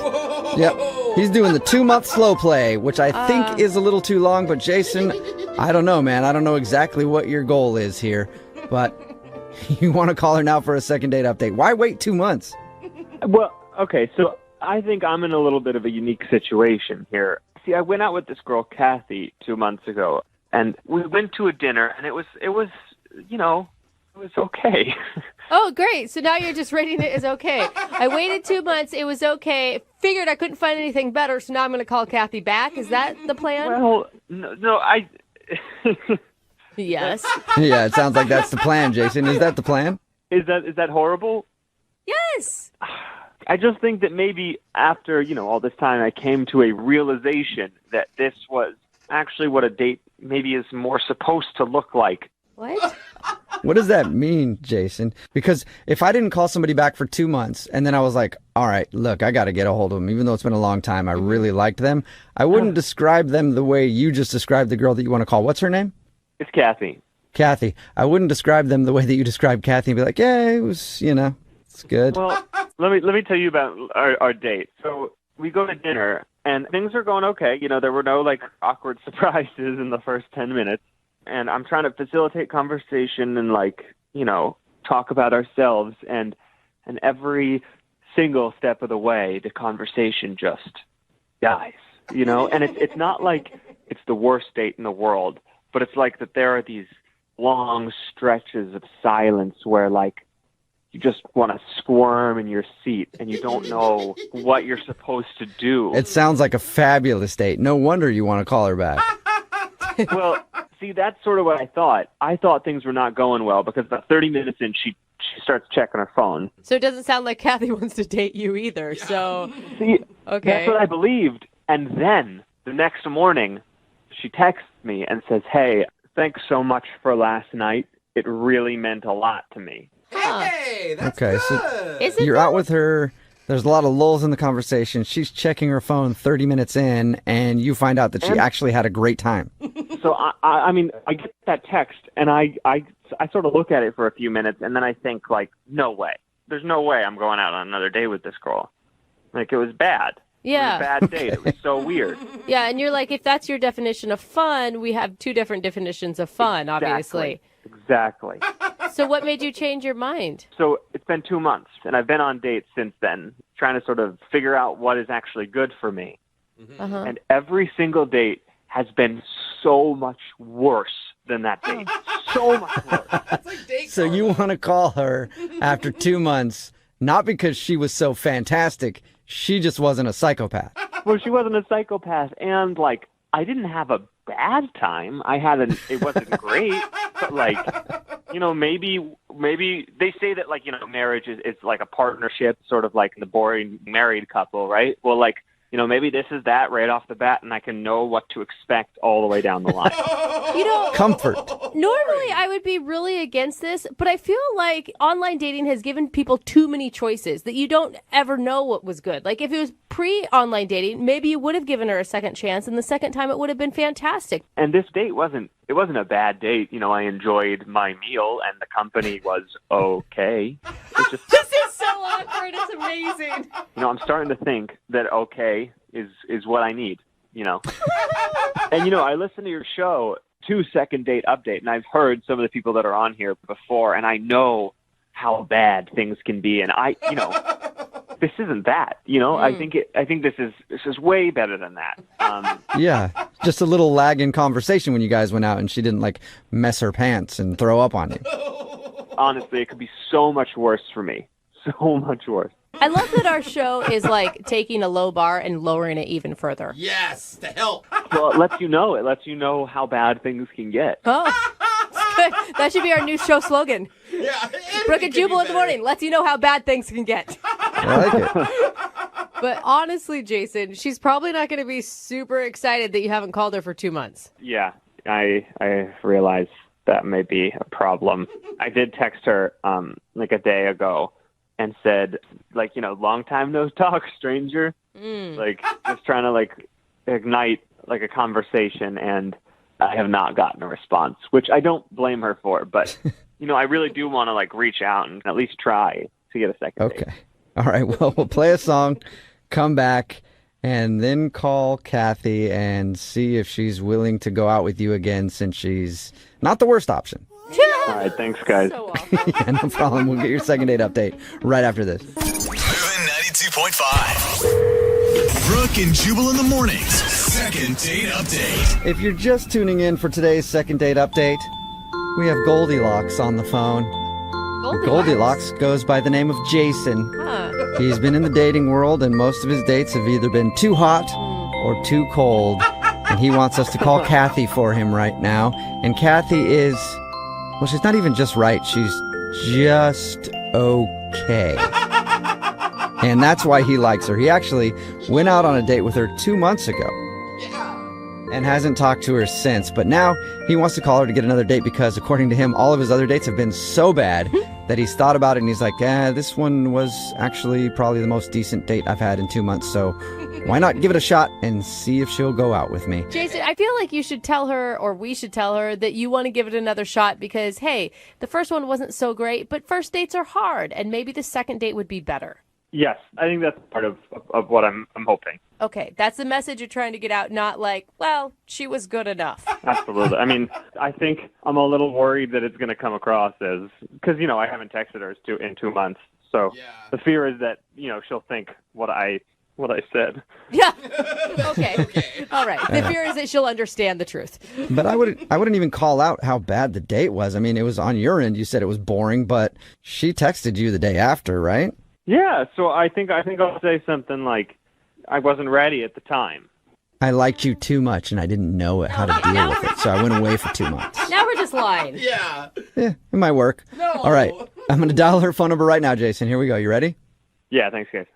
Yep. He's doing the 2-month slow play, which I think is a little too long. But Jason, I don't know, man. I don't know exactly what your goal is here. But you want to call her now for a second date update. Why wait 2 months? Well, okay, so I think I'm in a little bit of a unique situation here. See, I went out with this girl, Kathy, 2 months ago. And we went to a dinner, and it was okay. Oh, great. So now you're just rating it as okay. I waited 2 months. It was okay. Figured I couldn't find anything better, so now I'm going to call Kathy back. Is that the plan? Well, no, I... Yes. Yeah, it sounds like that's the plan, Jason. Is that the plan? Is that horrible? Yes. I just think that maybe after, all this time, I came to a realization that this was actually what a date maybe is more supposed to look like. What? What does that mean, Jason? Because if I didn't call somebody back for 2 months and then I was like, all right, look, I got to get a hold of them, even though it's been a long time, I really liked them, I wouldn't describe them the way you just described the girl that you want to call. What's her name? It's Kathy. Kathy. I wouldn't describe them the way that you described Kathy and be like, yeah, it was, it's good. Well, let me tell you about our date. So we go to dinner and things are going okay. There were no awkward surprises in the first 10 minutes. And I'm trying to facilitate conversation and talk about ourselves, and every single step of the way, the conversation just dies, And it's not like it's the worst date in the world, but it's like that there are these long stretches of silence where you just want to squirm in your seat and you don't know what you're supposed to do. It sounds like a fabulous date. No wonder you want to call her back. Well, see, that's sort of what I thought. I thought things were not going well because about 30 minutes in, she starts checking her phone. So it doesn't sound like Kathy wants to date you either. So, see, okay. That's what I believed. And then the next morning, she texts me and says, hey, thanks so much for last night. It really meant a lot to me. Hey, that's okay, good. So you're out with her. There's a lot of lulls in the conversation. She's checking her phone 30 minutes in, and you find out that she actually had a great time. So, I mean, I get that text, and I I sort of look at it for a few minutes, and then I think, like, no way. There's no way I'm going out on another date with this girl. Like, it was bad. Yeah. It was a bad date. It was so weird. Yeah, and you're like, if that's your definition of fun, we have two different definitions of fun, obviously. Exactly. So what made you change your mind? So it's been 2 months, and I've been on dates since then, trying to sort of figure out what is actually good for me. Uh-huh. And every single date has been so much worse than that date. So much worse. So you want to call her after 2 months, not because she was so fantastic, she just wasn't a psychopath. Well, she wasn't a psychopath, and, like, I didn't have a bad time. It wasn't great, but, like, you know, maybe they say that, like, you know, marriage is like a partnership, sort of like the boring married couple, right? Well, like, you know, maybe this is that right off the bat, and I can know what to expect all the way down the line. You know, comfort. Normally, I would be really against this, but I feel like online dating has given people too many choices that you don't ever know what was good. Like, if it was pre-online dating, maybe you would have given her a second chance, and the second time it would have been fantastic. And this date wasn't a bad date. You know, I enjoyed my meal, and the company was okay. It's just, This is so awkward. It's amazing. you know, I'm starting to think that okay is what I need, you know. And, you know, I listen to your show, 2 Second Date Update, and I've heard some of the people that are on here before, and I know how bad things can be. And this isn't that, you know. I think this is way better than that. Yeah, just a little lag in conversation when you guys went out and she didn't, like, mess her pants and throw up on you. Honestly, it could be so much worse for me. So much worse. I love that our show is like taking a low bar and lowering it even further. Yes, to help. Well, it lets you know. It lets you know how bad things can get. Oh, good. That should be our new show slogan. Yeah. Brooke and Jubal in the morning lets you know how bad things can get. I like it. But honestly, Jason, she's probably not going to be super excited that you haven't called her for 2 months. Yeah, I realize that may be a problem. I did text her like a day ago and said, like, you know, long time no talk, stranger. Like, just trying to, like, ignite, like, a conversation, and I have not gotten a response, which I don't blame her for. But, you know, I really do want to, like, reach out and at least try to get a second date. Okay. All right, well, we'll play a song, come back, and then call Kathy and see if she's willing to go out with you again, since she's not the worst option. All right, thanks, guys. Yeah, no problem. We'll get your second date update right after this. Moving 92.5. Brooke and Jubal in the mornings. Second date update. If you're just tuning in for today's second date update, we have Goldilocks on the phone. Goldilocks goes by the name of Jason. Huh. He's been in the dating world, and most of his dates have either been too hot or too cold. And he wants us to call Kathy for him right now. And Kathy is, well, she's not even just right. She's just okay. And that's why he likes her. He actually went out on a date with her 2 months ago. And hasn't talked to her since. But now he wants to call her to get another date because, according to him, all of his other dates have been so bad that he's thought about it, and he's like, this one was actually probably the most decent date I've had in 2 months. So why not give it a shot and see if she'll go out with me? Jason, I feel like you should tell her, or we should tell her, that you want to give it another shot because, hey, the first one wasn't so great, but first dates are hard, and maybe the second date would be better. Yes, I think that's part of what I'm hoping. Okay, that's the message you're trying to get out, not like, well, she was good enough. Absolutely. I mean, I think I'm a little worried that it's going to come across as, because, you know, I haven't texted her in 2 months. So the fear is that, you know, she'll think what I said. Yeah. Okay. All right. The fear is that she'll understand the truth. But I wouldn't even call out how bad the date was. I mean, it was on your end. You said it was boring, but she texted you the day after, right? Yeah. So I think I'll say something like, I wasn't ready at the time. I liked you too much, and I didn't know how to deal with it, so I went away for 2 months. Now we're just lying. Yeah. Yeah, it might work. No. All right, I'm going to dial her phone number right now, Jason. Here we go. You ready? Yeah, thanks, guys.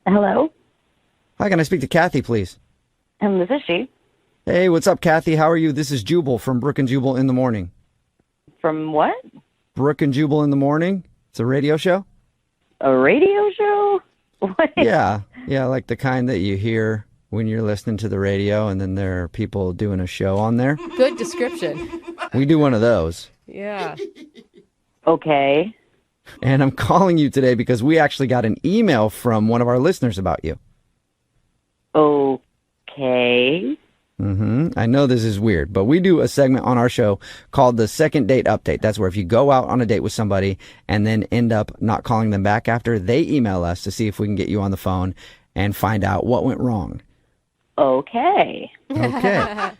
Hello? Hi, can I speak to Kathy, please? This is she. Hey, what's up, Kathy? How are you? This is Jubal from Brooke and Jubal in the Morning. From what? Brooke and Jubal in the Morning. It's a radio show. A radio show? What? Yeah, like the kind that you hear when you're listening to the radio and then there are people doing a show on there. Good description. We do one of those. Yeah. Okay. And I'm calling you today because we actually got an email from one of our listeners about you. Okay. I know this is weird, but we do a segment on our show called the Second Date Update. That's where if you go out on a date with somebody and then end up not calling them back after, they email us to see if we can get you on the phone and find out what went wrong. Okay. Okay.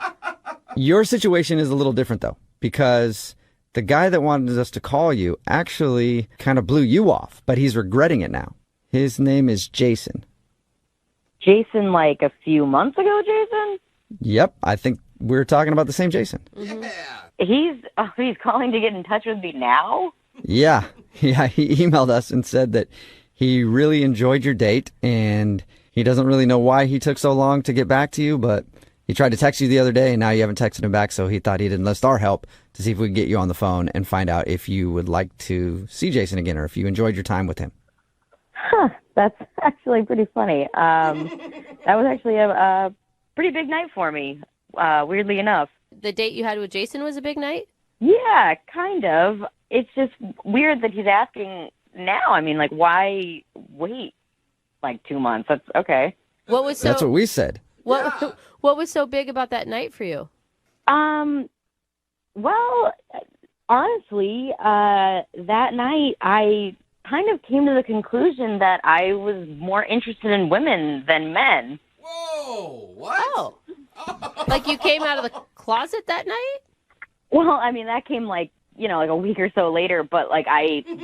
Your situation is a little different, though, because the guy that wanted us to call you actually kind of blew you off, but he's regretting it now. His name is Jason. Jason, like a few months ago, Jason? Yep, I think we're talking about the same Jason. He's calling to get in touch with me now? Yeah, he emailed us and said that he really enjoyed your date and he doesn't really know why he took so long to get back to you, but he tried to text you the other day and now you haven't texted him back, so he thought he'd enlist our help to see if we could get you on the phone and find out if you would like to see Jason again or if you enjoyed your time with him. Huh, that's actually pretty funny. That was actually a pretty big night for me, weirdly enough. The date you had with Jason was a big night? Yeah, kind of. It's just weird that he's asking now. I mean, like, why wait like 2 months? That's okay. That's what we said. What was so big about that night for you? Well, honestly, that night I kind of came to the conclusion that I was more interested in women than men. Whoa, what? Oh. Like you came out of the closet that night? Well, I mean, that came like a week or so later, but like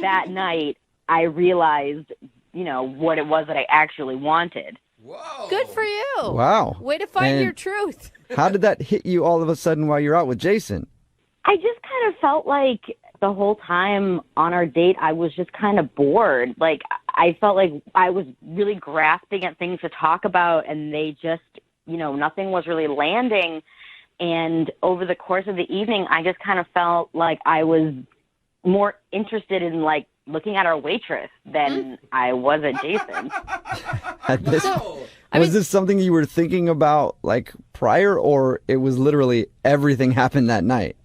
that night I realized, what it was that I actually wanted. Whoa. Good for you. Wow. Way to find And your truth. How did that hit you all of a sudden while you're out with Jason? I just kind of felt like the whole time on our date, I was just kind of bored. Like, I felt like I was really grasping at things to talk about, and they just, nothing was really landing. And over the course of the evening, I just kind of felt like I was more interested in, like, looking at our waitress than I was at Jason. Was this something you were thinking about, like, prior, or it was literally everything happened that night?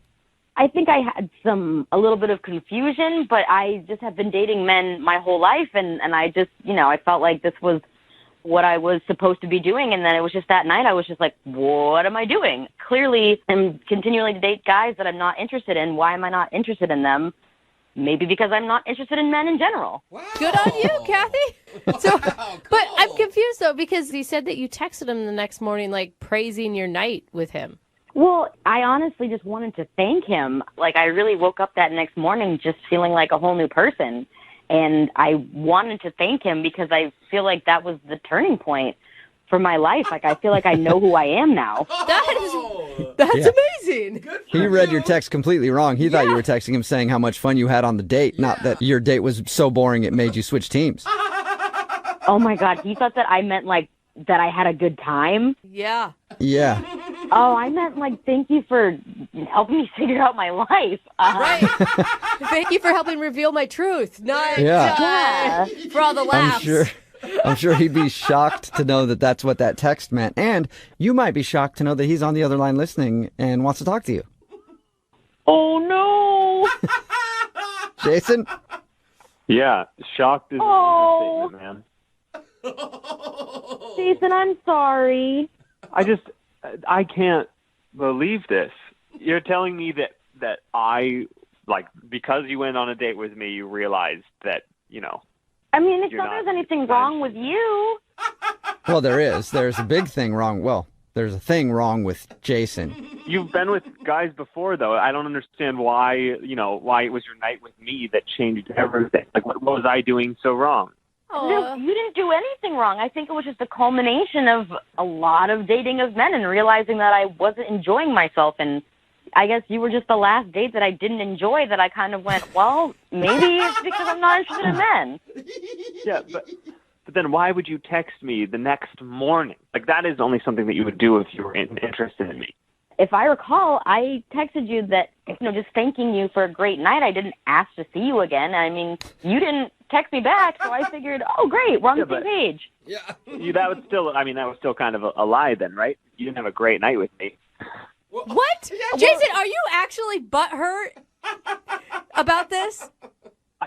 I think I had a little bit of confusion, but I just have been dating men my whole life, and I just, I felt like this was what I was supposed to be doing, and then it was just that night I was just like, what am I doing? Clearly, I'm continuing to date guys that I'm not interested in. Why am I not interested in them? Maybe because I'm not interested in men in general. Wow. Good on you, Kathy. So, but I'm confused, though, because you said that you texted him the next morning, like, praising your night with him. Well, I honestly just wanted to thank him. Like, I really woke up that next morning just feeling like a whole new person. And I wanted to thank him because I feel like that was the turning point for my life. Like, I feel like I know who I am now. That's amazing. He read your text completely wrong. He thought you were texting him saying how much fun you had on the date, not that your date was so boring it made you switch teams. Oh, my God. He thought that I meant, like, that I had a good time. Yeah. Yeah. Oh, I meant, like, thank you for helping me figure out my life. Right. Thank you for helping reveal my truth. Not for all the laughs. I'm sure he'd be shocked to know that that's what that text meant. And you might be shocked to know that he's on the other line listening and wants to talk to you. Oh, no. Jason? Yeah, shocked is an understatement, man. Jason, I'm sorry. I can't believe this. You're telling me that I, like, because you went on a date with me, you realized that, I mean, it's not there's anything wrong with you. Well, there is. There's a big thing wrong. Well, there's a thing wrong with Jason. You've been with guys before, though. I don't understand why, why it was your night with me that changed everything. Like, what was I doing so wrong? No, you didn't do anything wrong. I think it was just a culmination of a lot of dating of men and realizing that I wasn't enjoying myself. And I guess you were just the last date that I didn't enjoy, that I kind of went, well, maybe it's because I'm not interested in men. Yeah, but then why would you text me the next morning? Like, that is only something that you would do if you were interested in me. if I recall, I texted you that, just thanking you for a great night. I didn't ask to see you again. I mean, you didn't text me back, so I figured, oh, great, we're on the same page. Yeah. That was still kind of a lie then, right? You didn't have a great night with me. What? Jason, are you actually butthurt about this?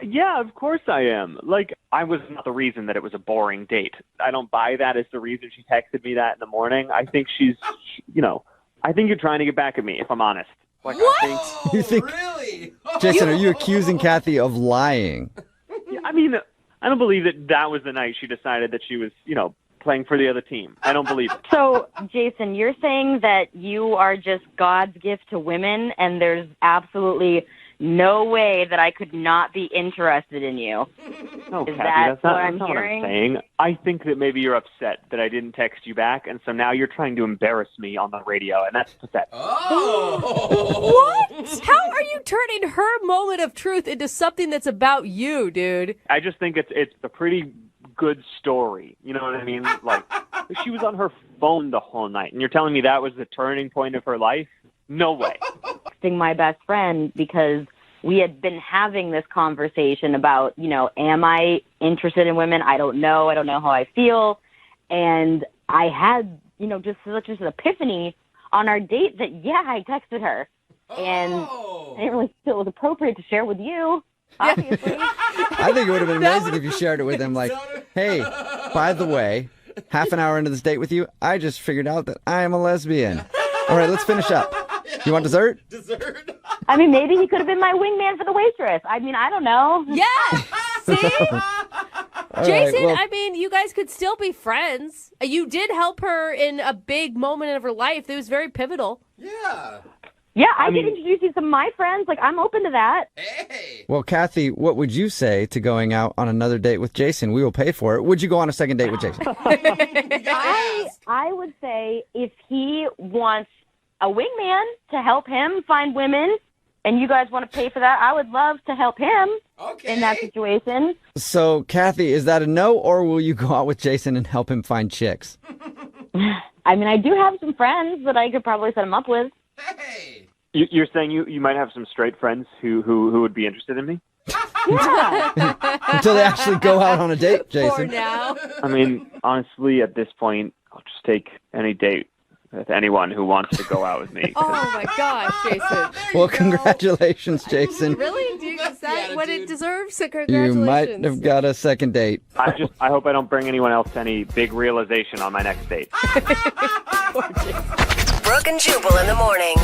Yeah, of course I am. Like, I was not the reason that it was a boring date. I don't buy that as the reason she texted me that in the morning. I think I think you're trying to get back at me, if I'm honest. Like, what? You think? Really? Jason, are you accusing Kathy of lying? I mean, I don't believe that was the night she decided that she was, playing for the other team. I don't believe it. So, Jason, you're saying that you are just God's gift to women, and there's absolutely no way that I could not be interested in you. No, Is Kathy, that that's not, what I'm that's not what I'm hearing? saying. I think that maybe you're upset that I didn't text you back, and so now you're trying to embarrass me on the radio, and that's pathetic. What? How are you turning her moment of truth into something that's about you, dude? I just think it's a pretty good story. You know what I mean? Like, she was on her phone the whole night, and you're telling me that was the turning point of her life? No way. Texting my best friend because we had been having this conversation about, am I interested in women? I don't know. I don't know how I feel. And I had, just such an epiphany on our date that, I texted her. And I didn't really feel it was appropriate to share with you, obviously. I think it would have been amazing if you shared it with him. Like, hey, by the way, half an hour into this date with you, I just figured out that I am a lesbian. All right, let's finish up. You want dessert? Dessert? I mean, maybe he could have been my wingman for the waitress. I mean, I don't know. Yeah. See? All Jason, right, well, I mean, you guys could still be friends. You did help her in a big moment of her life that was very pivotal. Yeah. Yeah, I could introduce you to some of my friends. Like, I'm open to that. Hey. well, Kathy, what would you say to going out on another date with Jason? We will pay for it. Would you go on a second date with Jason? I would say if he wants a wingman to help him find women, and you guys want to pay for that, I would love to help him in that situation. So, Kathy, is that a no, or will you go out with Jason and help him find chicks? I mean, I do have some friends that I could probably set him up with. Hey. You're saying you might have some straight friends who would be interested in me? Yeah. Until they actually go out on a date, Jason. For now. I mean, honestly, at this point, I'll just take any date with anyone who wants to go out with me. Oh, my gosh, Jason. Well, congratulations, Jason. Really? Is that what it deserves? So You congratulations. might have got a second date. I hope I don't bring anyone else to any big realization on my next date. Brooke and Jubal in the morning.